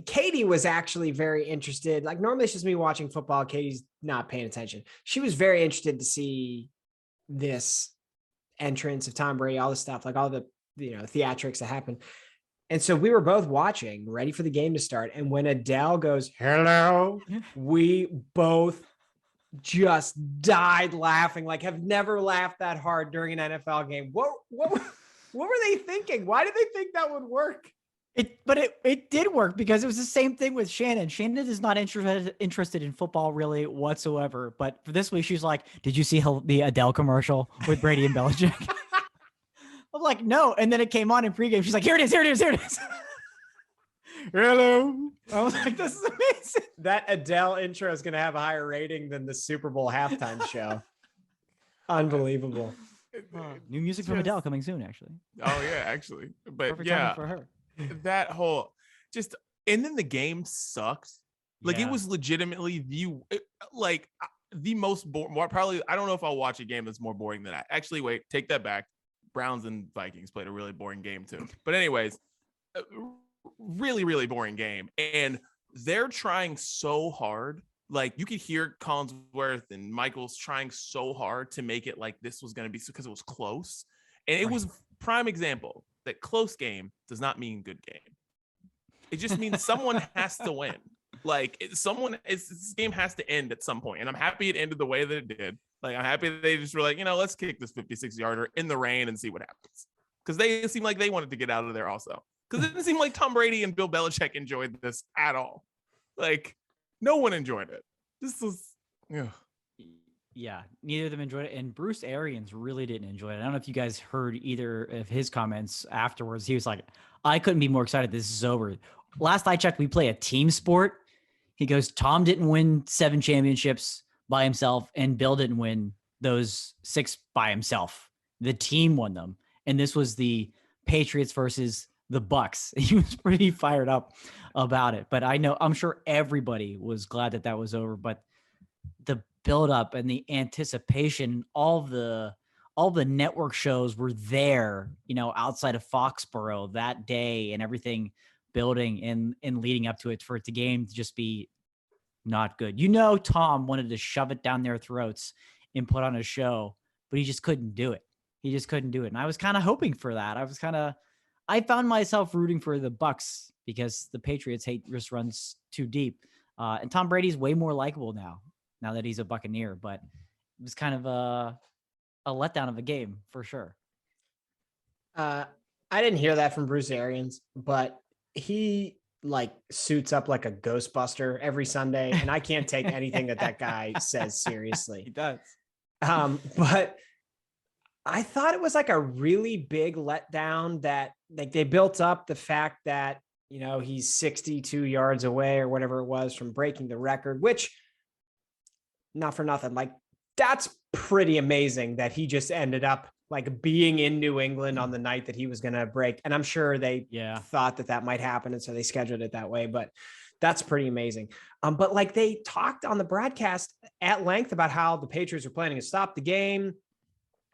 Katie was actually very interested. Like normally it's just me watching football. Katie's not paying attention. She was very interested to see this entrance of Tom Brady, all this stuff, like all the, theatrics that happened. And so we were both watching, ready for the game to start. And when Adele goes, hello, we both just died laughing. Like, have never laughed that hard during an NFL game. What were they thinking? Why did they think that would work? It did work because it was the same thing with Shannon. Shannon is not interested in football really whatsoever. But for this week, she's like, "Did you see the Adele commercial with Brady and Belichick?" I'm like, "No." And then it came on in pregame. She's like, "Here it is. Here it is. Here it is." Hello. I was like, "This is amazing." That Adele intro is going to have a higher rating than the Super Bowl halftime show. Unbelievable. New music from Adele coming soon, actually. Oh yeah, actually. But Perfect yeah, timing for her. That whole and then the game sucked. Like Yeah. it was legitimately the most more probably. I don't know if I'll watch a game that's more boring than that. Actually, wait, take that back. Browns and Vikings played a really boring game too. But anyways, really, really boring game. And they're trying so hard. Like you could hear Collinsworth and Michaels trying so hard to make it like this was going to be because it was close. And it was prime example that close game does not mean good game. It just means someone has to win. Like this game has to end at some point. And I'm happy it ended the way that it did. Like I'm happy they just were like, let's kick this 56-yarder in the rain and see what happens. Because they seem like they wanted to get out of there also. Because it didn't seem like Tom Brady and Bill Belichick enjoyed this at all. Like no one enjoyed it. This was, yeah, neither of them enjoyed it. And Bruce Arians really didn't enjoy it. I don't know if you guys heard either of his comments afterwards. He was like, I couldn't be more excited. This is over. Last I checked, we play a team sport. He goes, Tom didn't win 7 championships by himself, and Bill didn't win those 6 by himself. The team won them. And this was the Patriots versus the Bucks. He was pretty fired up about it. But I'm sure everybody was glad that was over. But the buildup and the anticipation, all the network shows were there, outside of Foxborough that day, and everything building and leading up to it for it to game to just be not good. Tom wanted to shove it down their throats and put on a show, but he just couldn't do it. And I was kind of hoping for that. I found myself rooting for the Bucks because the Patriots hate just runs too deep. And Tom Brady's way more likable now that he's a Buccaneer, but it was kind of a letdown of a game for sure. I didn't hear that from Bruce Arians, but he suits up like a Ghostbuster every Sunday, and I can't take anything that guy says seriously. He does. But I thought it was like a really big letdown that they built up the fact that, he's 62 yards away or whatever it was from breaking the record, which not for nothing, that's pretty amazing that he just ended up being in New England on the night that he was going to break. And I'm sure they thought that might happen. And so they scheduled it that way, but that's pretty amazing. But they talked on the broadcast at length about how the Patriots were planning to stop the game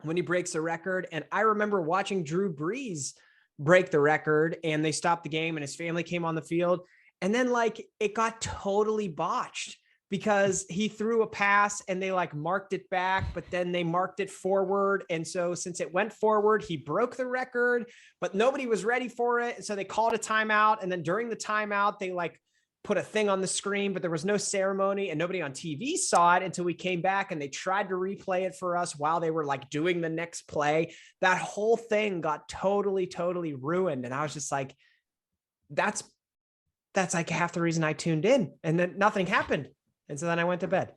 when he breaks the record. And I remember watching Drew Brees break the record, and they stopped the game and his family came on the field. And then it got totally botched because he threw a pass and they marked it back, but then they marked it forward. And so since it went forward, he broke the record, but nobody was ready for it. And so they called a timeout. And then during the timeout, they put a thing on the screen, but there was no ceremony and nobody on TV saw it until we came back and they tried to replay it for us while they were doing the next play. That whole thing got totally, totally ruined. And I was just like, that's half the reason I tuned in, and then nothing happened. And so then I went to bed.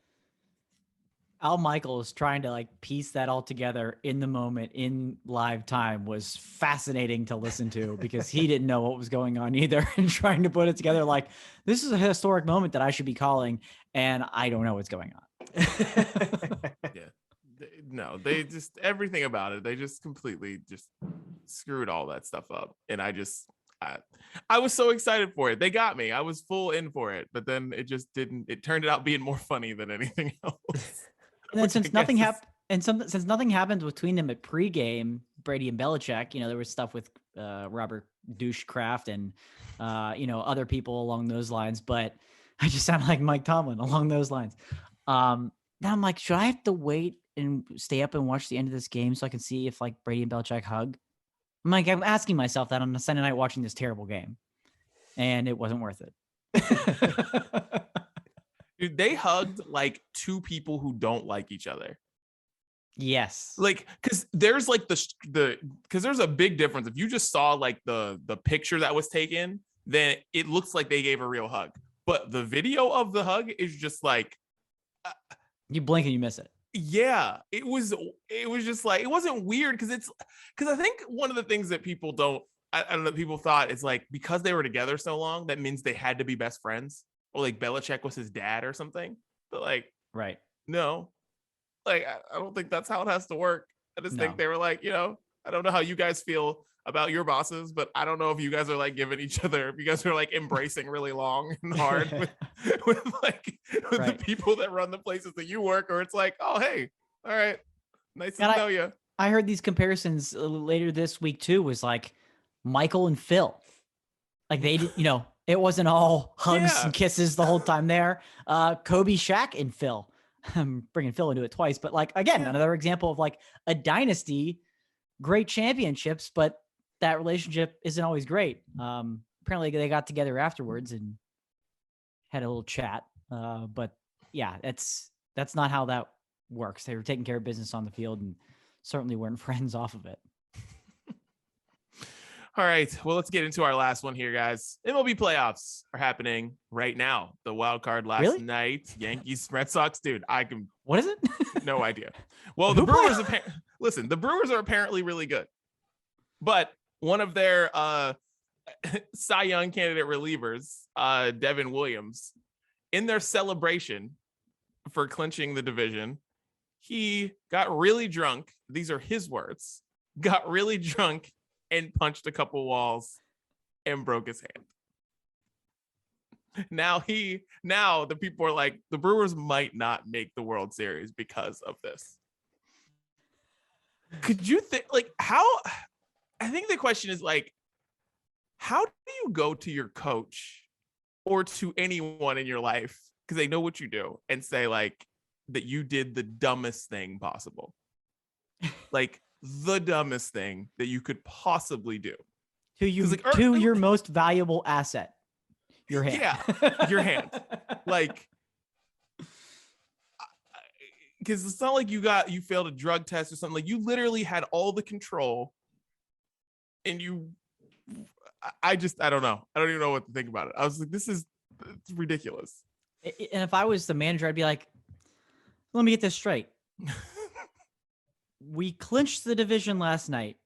Al Michaels trying to piece that all together in the moment in live time was fascinating to listen to because he didn't know what was going on either, and trying to put it together this is a historic moment that I should be calling, and I don't know what's going on. No, they just everything about it. They just completely just screwed all that stuff up. And I was so excited for it. They got me. I was full in for it, but then it just didn't. It turned out being more funny than anything else. And then since nothing happened between them at pregame, Brady and Belichick, there was stuff with Robert Douche Kraft and other people along those lines. But I just sound like Mike Tomlin along those lines. Now I'm like, should I have to wait and stay up and watch the end of this game so I can see if Brady and Belichick hug? I'm asking myself that on a Sunday night watching this terrible game, and it wasn't worth it. Dude, they hugged like two people who don't like each other. Yes. Like, because there's like because there's a big difference. If you just saw like the picture that was taken, then it looks like they gave a real hug. But the video of the hug is just like, you blink and you miss it. yeah, it was just like, it wasn't weird because I think one of the things that people I don't know, people thought is like, because they were together so long, that means they had to be best friends, or like Belichick was his dad or something. But like, right. no, like, I don't think that's how it has to work. I just think they were like, I don't know how you guys feel about your bosses, but I don't know if you guys are like giving each other, if you guys are like embracing really long and hard with the people that run the places that you work, or it's like, oh, hey, all right, nice to know you. I heard these comparisons later this week too, was like Michael and Phil. Like they did, it wasn't all hugs and kisses the whole time there. Kobe, Shaq, and Phil. I'm bringing Phil into it twice, but like, again, another example of like a dynasty, great championships, but that relationship isn't always great. Apparently they got together afterwards and had a little chat. But yeah, that's not how that works. They were taking care of business on the field and certainly weren't friends off of it. All right, well, let's get into our last one here, guys. MLB playoffs are happening right now. The wild card last night, Yankees, Red Sox. Dude, what is it? No idea. Well, the Brewers, listen, the Brewers are apparently really good, but one of their Cy Young candidate relievers, Devin Williams, in their celebration for clinching the division, he got really drunk. These are his words. Got really drunk and punched a couple walls and broke his hand. Now the people are like, the Brewers might not make the World Series because of this. Could you think, like, how? I think the question is like, how do you go to your coach or to anyone in your life, because they know what you do, and say like that you did the dumbest thing possible? Like, the dumbest thing that you could possibly do to your most valuable asset, your hand. Yeah, your hand. Like, because it's not like you failed a drug test or something. Like, you literally had all the control, and I don't know. I don't even know what to think about it. I was like, it's ridiculous. And if I was the manager, I'd be like, let me get this straight. We clinched the division last night,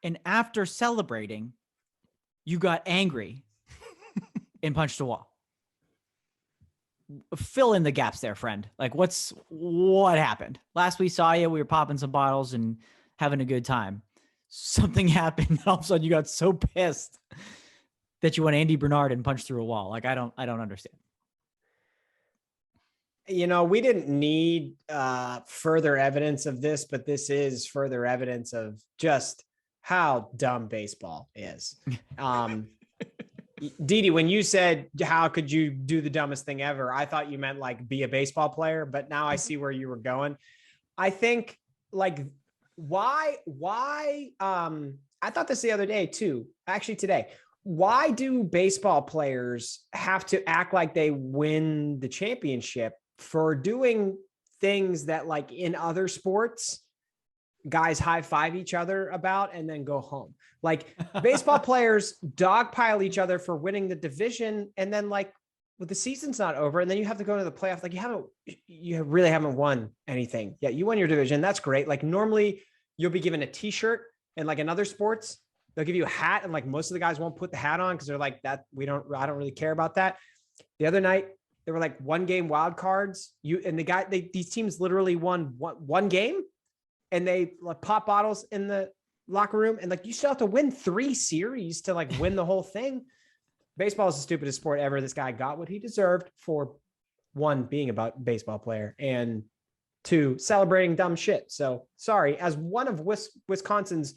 and after celebrating, you got angry and punched a wall. Fill in the gaps there, friend. Like, what happened? Last we saw you, we were popping some bottles and having a good time. Something happened, and all of a sudden you got so pissed that you went Andy Bernard and punched through a wall. Like, I don't understand. We didn't need further evidence of this, but this is further evidence of just how dumb baseball is. Didi, when you said, how could you do the dumbest thing ever? I thought you meant like be a baseball player, but now I see where you were going. I think like, why, I thought this the other day too, actually today. Why do baseball players have to act like they win the championship for doing things that, like, in other sports, guys high five each other about and then go home? Like, baseball players dogpile each other for winning the division, and then like, well, the season's not over, and then you have to go to the playoffs. Like, you really haven't won anything. Yeah, you won your division. That's great. Like, normally you'll be given a t-shirt, and like in other sports, they'll give you a hat, and like most of the guys won't put the hat on because they're like, I don't really care about that. The other night, there were like 1-game wild cards. These teams literally won one game, and they like pop bottles in the locker room, and like, you still have to win 3 series to like win the whole thing. Baseball is the stupidest sport ever. This guy got what he deserved for, 1, being a baseball player, and 2, celebrating dumb shit. So sorry, as one of Wisconsin's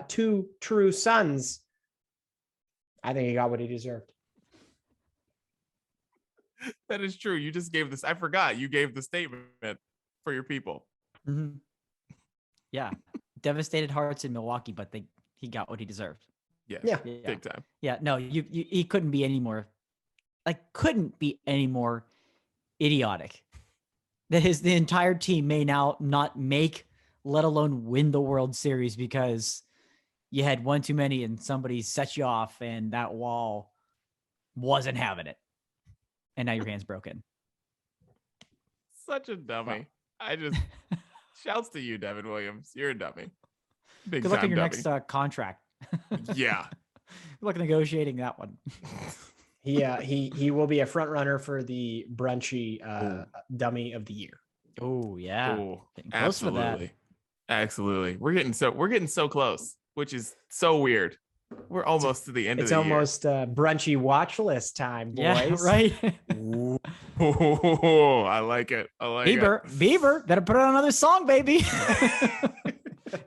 2 true sons, I think he got what he deserved. That is true. You just gave this. I forgot you gave the statement for your people. Mm-hmm. Yeah. Devastated hearts in Milwaukee, but he got what he deserved. Yes, yeah. Big time. Yeah. No, he couldn't be any more idiotic. That the entire team may now not make, let alone win the World Series because you had one too many and somebody set you off and that wall wasn't having it. And now your hand's broken. Such a dummy. Well. I just shouts to you, Devin Williams. You're a dummy. Big Good luck time on your dummy. next contract. Yeah. Good luck negotiating that one. He will be a front runner for the brunchy dummy of the year. Oh yeah. Ooh, Close to that. absolutely. Absolutely. We're getting so close, which is so weird. We're almost to the end of the year. It's almost brunchy watch list time, boys. Yeah, right. Oh, I like it. I like it. Beaver, better put on another song, baby.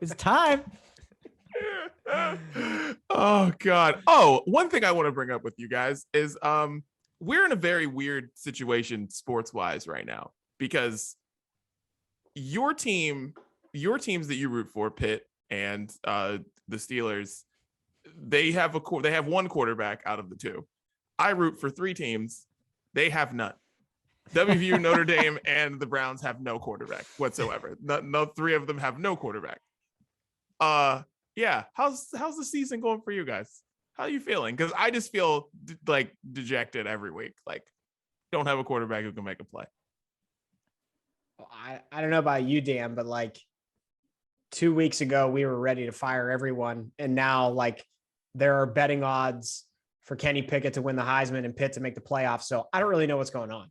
It's time. Oh God. Oh, one thing I want to bring up with you guys is we're in a very weird situation sports wise right now because your teams that you root for, Pitt and the Steelers, they have one quarterback out of the two. I root for three teams. They have none. WVU, Notre Dame, and the Browns have no quarterback whatsoever. No, three of them have no quarterback. Yeah. How's the season going for you guys? How are you feeling? Because I just feel like dejected every week. Like, don't have a quarterback who can make a play. I don't know about you, Dan, but like 2 weeks ago, we were ready to fire everyone. And now like there are betting odds for Kenny Pickett to win the Heisman and Pitt to make the playoffs. So I don't really know what's going on.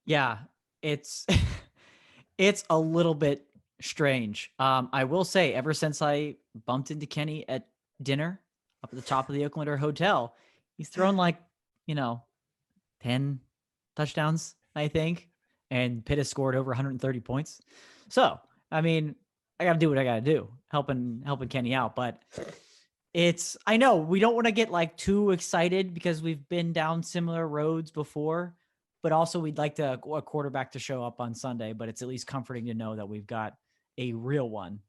Yeah, it's a little bit strange. I will say ever since I bumped into Kenny at dinner up at the top of the Oaklander Hotel, he's thrown like, 10 touchdowns, I think. And Pitt has scored over 130 points. So, I mean, I got to do what I got to do, helping Kenny out. But I know we don't want to get like too excited because we've been down similar roads before, but also we'd like a quarterback to show up on Sunday, but it's at least comforting to know that we've got a real one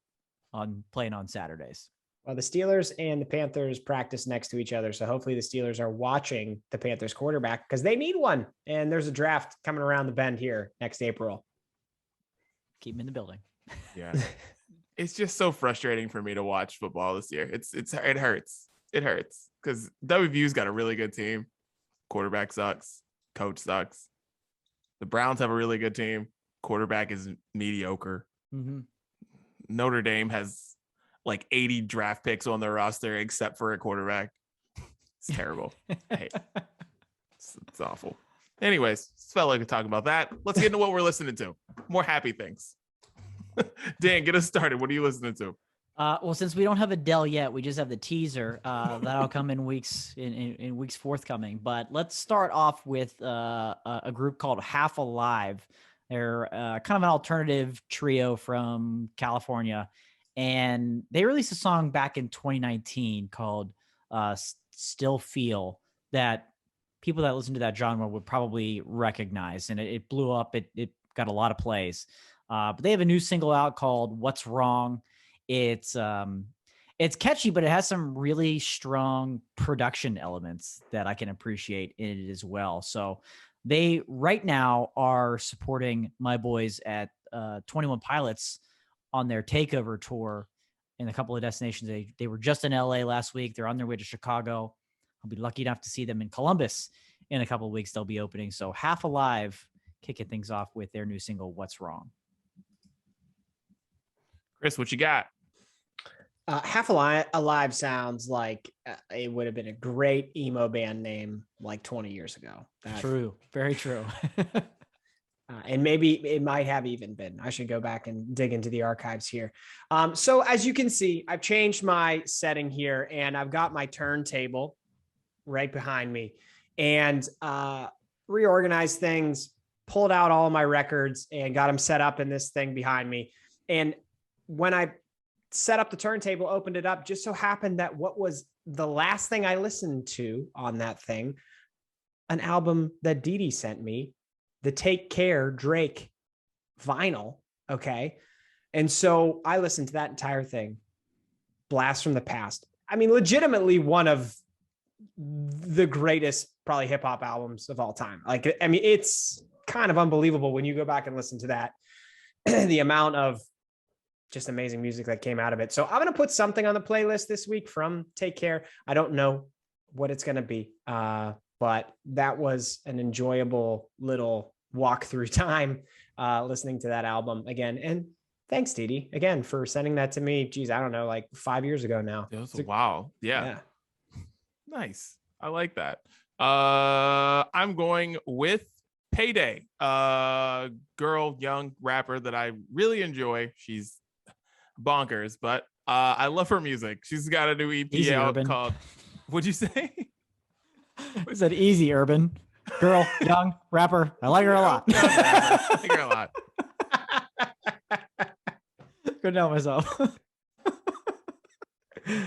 playing on Saturdays. Well, the Steelers and the Panthers practice next to each other. So hopefully the Steelers are watching the Panthers quarterback because they need one. And there's a draft coming around the bend here next April. Keep him in the building. Yeah. It's just so frustrating for me to watch football this year. It hurts. It hurts because WVU's got a really good team. Quarterback sucks. Coach sucks. The Browns have a really good team. Quarterback is mediocre. Mm-hmm. Notre Dame has like 80 draft picks on their roster except for a quarterback. It's terrible. I hate it. It's awful. Anyways, felt like we could talk about that. Let's get into what we're listening to. More happy things. Dan, get us started. What are you listening to? Well, since we don't have Adele yet, we just have the teaser that'll come in weeks forthcoming. But let's start off with a group called Half Alive. They're kind of an alternative trio from California, and they released a song back in 2019 called "Still Feel" that people that listen to that genre would probably recognize, and it blew up. It got a lot of plays. But they have a new single out called "What's Wrong." It's catchy, but it has some really strong production elements that I can appreciate in it as well. So they right now are supporting my boys at 21 Pilots on their takeover tour in a couple of destinations. They were just in LA last week. They're on their way to Chicago. I'll be lucky enough to see them in Columbus in a couple of weeks. They'll be opening. So Half Alive kicking things off with their new single, "What's Wrong." Chris, what you got? Half Alive sounds like it would have been a great emo band name like 20 years ago. True. Very true. And maybe it might have even been. I should go back and dig into the archives here. So as you can see, I've changed my setting here and I've got my turntable right behind me and reorganized things, pulled out all of my records and got them set up in this thing behind me. And when I set up the turntable, opened it up, just so happened that what was the last thing I listened to on that thing, an album that Dee Dee sent me, the Take Care Drake vinyl. Okay. And so I listened to that entire thing. Blast from the Past. I mean, legitimately one of the greatest probably hip hop albums of all time. Like, I mean, it's kind of unbelievable when you go back and listen to that. The amount of just amazing music that came out of it. So I'm going to put something on the playlist this week from Take Care. I don't know what it's going to be, but that was an enjoyable little walk through time listening to that album again. And thanks, Didi, again, for sending that to me. Geez, I don't know, like 5 years ago now. Wow. Yeah. Nice. I like that. I'm going with Payday, girl, young rapper that I really enjoy. She's bonkers, but I love her music. She's got a new EP Easy, out Urban. called, what'd you say? I said easy, Urban. Girl, young, rapper. I like her a lot. I like her a lot. Couldn't help myself.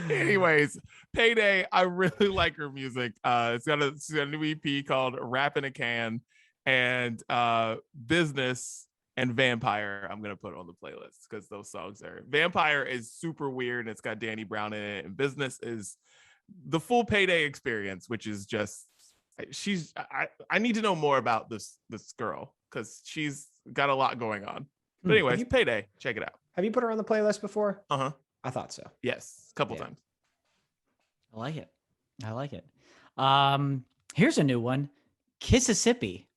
Anyways, Payday, I really like her music. It's got a new EP called Rap in a Can, and Business and Vampire I'm gonna put on the playlist because those songs are. Vampire is super weird and it's got Danny Brown in it, and Business is the full Payday experience, which is just I need to know more about this girl because she's got a lot going on. But anyways, Payday, check it out. Have you put her on the playlist before? Uh-huh. I thought so. Yes, a couple times. I like it. I like it. Here's a new one. Kississippi.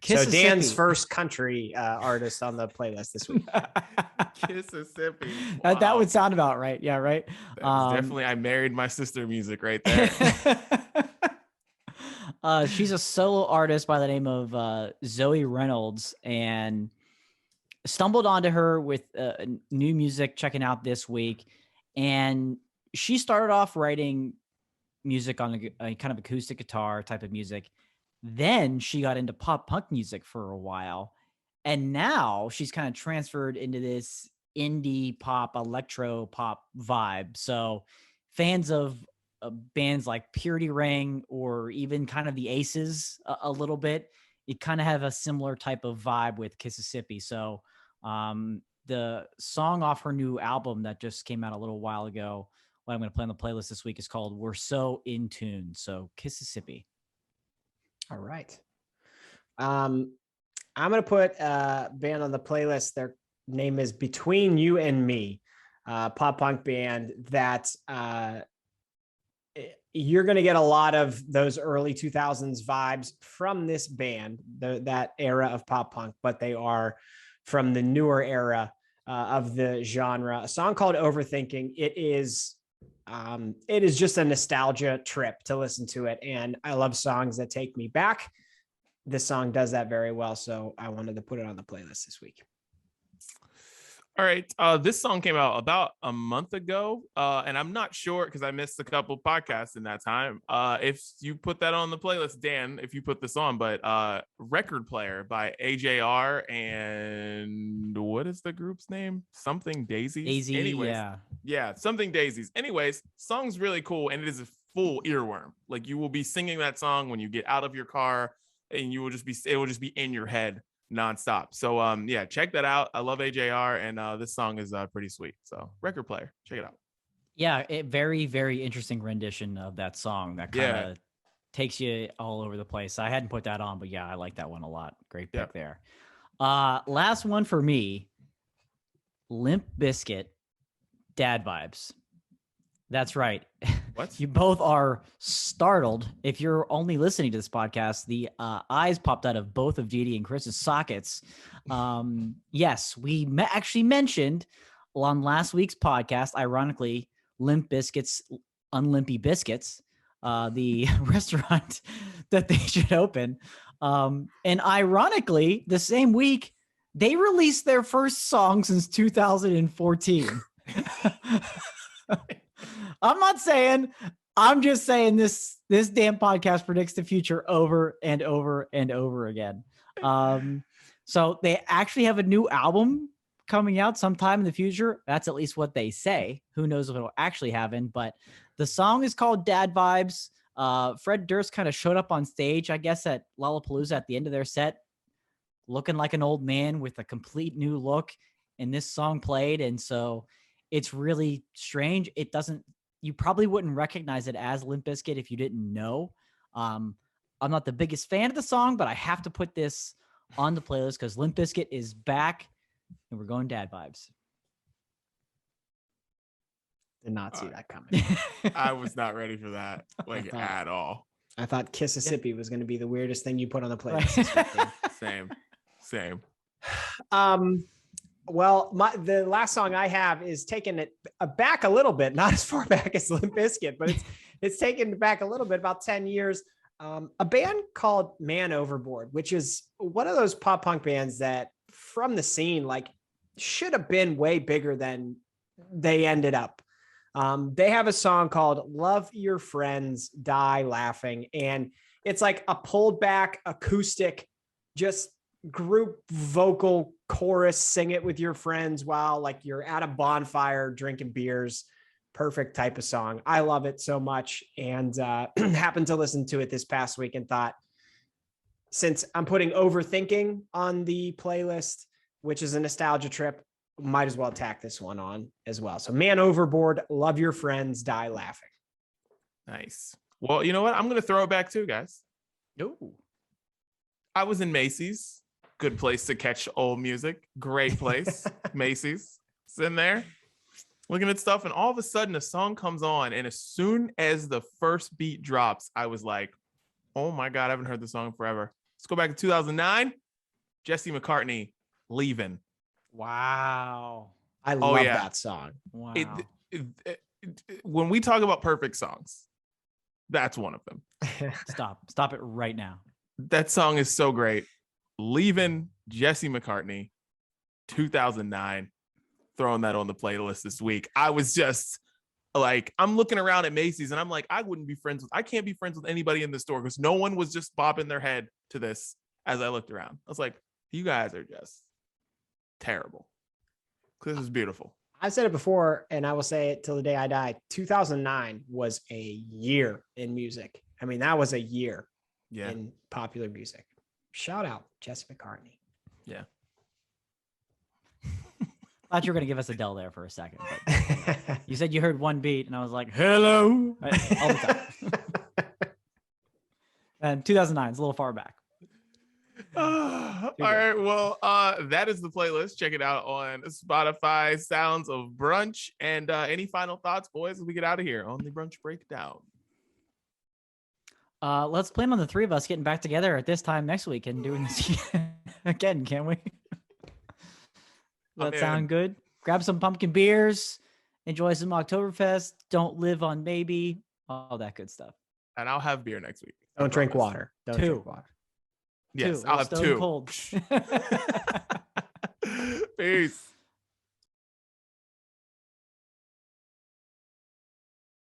So Dan's first country artist on the playlist this week. Mississippi. Wow. That would sound about right. Yeah, right. Definitely I married my sister music right there. She's a solo artist by the name of Zoe Reynolds, and stumbled onto her with new music checking out this week. And she started off writing music on a kind of acoustic guitar type of music. Then she got into pop punk music for a while. And now she's kind of transferred into this indie pop, electro pop vibe. So fans of bands like Purity Ring or even kind of the Aces a little bit, you kind of have a similar type of vibe with Kississippi. So the song off her new album that just came out a little while ago, what I'm going to play on the playlist this week, is called We're So In Tune. So Kississippi. All right. I'm going to put a band on the playlist. Their name is Between You and Me, pop punk band that you're going to get a lot of those early 2000s vibes from this band, that era of pop punk, but they are from the newer era of the genre. A song called Overthinking. It is just a nostalgia trip to listen to it. And I love songs that take me back. This song does that very well. So I wanted to put it on the playlist this week. All right. This song came out about a month ago. And I'm not sure because I missed a couple podcasts in that time. If you put that on the playlist, Dan, if you put this on, but Record Player by AJR and what is the group's name? Something Daisies. Daisy, anyways, yeah, Something Daisies. Anyways, song's really cool and it is a full earworm. Like you will be singing that song when you get out of your car and it will just be in your head nonstop. So yeah, check that out. I love AJR and this song is pretty sweet. So Record Player, check it out. Yeah, very, very interesting rendition of that song that kind of takes you all over the place. I hadn't put that on, but yeah, I like that one a lot. Great pick there. Last one for me, Limp Bizkit, Dad Vibes. That's right. What? You both are startled. If you're only listening to this podcast, the eyes popped out of both of Didi and Chris's sockets. Yes, we actually mentioned on last week's podcast, ironically, Limp Bizkit's Unlimpy Biscuits, the restaurant that they should open. And ironically, the same week, they released their first song since 2014. I'm just saying this damn podcast predicts the future over and over and over again. So they actually have a new album coming out sometime in the future. That's at least what they say. Who knows if it'll actually happen, but the song is called Dad Vibes. Fred Durst kind of showed up on stage, I guess, at Lollapalooza at the end of their set, looking like an old man with a complete new look. And this song played. And so it's really strange. You probably wouldn't recognize it as Limp Bizkit if you didn't know. I'm not the biggest fan of the song, but I have to put this on the playlist because Limp Bizkit is back and we're going dad vibes. Did not see that coming. I was not ready for that, like at all. I thought Kississippi was going to be the weirdest thing you put on the playlist. Same. Well, the last song I have is taking it back a little bit, not as far back as Limp Bizkit, but it's taken it back a little bit, about 10 years. A band called Man Overboard, which is one of those pop punk bands that from the scene, like, should have been way bigger than they ended up. They have a song called Love Your Friends, Die Laughing. And it's like a pulled back acoustic, just group vocal chorus, sing it with your friends while like you're at a bonfire drinking beers. Perfect type of song. I love it so much. And happened to listen to it this past week and thought, since I'm putting Overthinking on the playlist, which is a nostalgia trip, might as well tack this one on as well. So Man Overboard, Love Your Friends, Die Laughing. Nice. Well, you know what? I'm going to throw it back too, guys. Ooh. I was in Macy's. Good place to catch old music. Great place. Macy's. Sitting there, looking at stuff, and all of a sudden a song comes on. And as soon as the first beat drops, I was like, oh my God, I haven't heard the song forever. Let's go back to 2009. Jesse McCartney, Leaving. Wow. I love that song. Wow. When we talk about perfect songs, that's one of them. Stop it right now. That song is so great. Leaving, Jesse McCartney, 2009. Throwing that on the playlist this week. I was just like, I'm looking around at Macy's and I'm like, I can't be friends with anybody in the store because no one was just bobbing their head to this as I looked around. I was like, you guys are just terrible. This is beautiful. I've said it before and I will say it till the day I die. 2009 was a year in music. I mean, that was a year in popular music. Shout out Jesse McCartney. Yeah. Thought you were going to give us Adele there for a second. But you said you heard one beat, and I was like, hello. All the time. And 2009 is a little far back. All right. Well, that is the playlist. Check it out on Spotify. Sounds of Brunch. And any final thoughts, boys, as we get out of here on the Brunch Breakdown? Let's plan on the three of us getting back together at this time next week and doing this again, can't we? Does that sound good? Grab some pumpkin beers, enjoy some Oktoberfest, don't live on maybe, all that good stuff. And I'll have beer next week. Don't drink water. Don't drink water. Yes, I'll have two. Cold. Peace.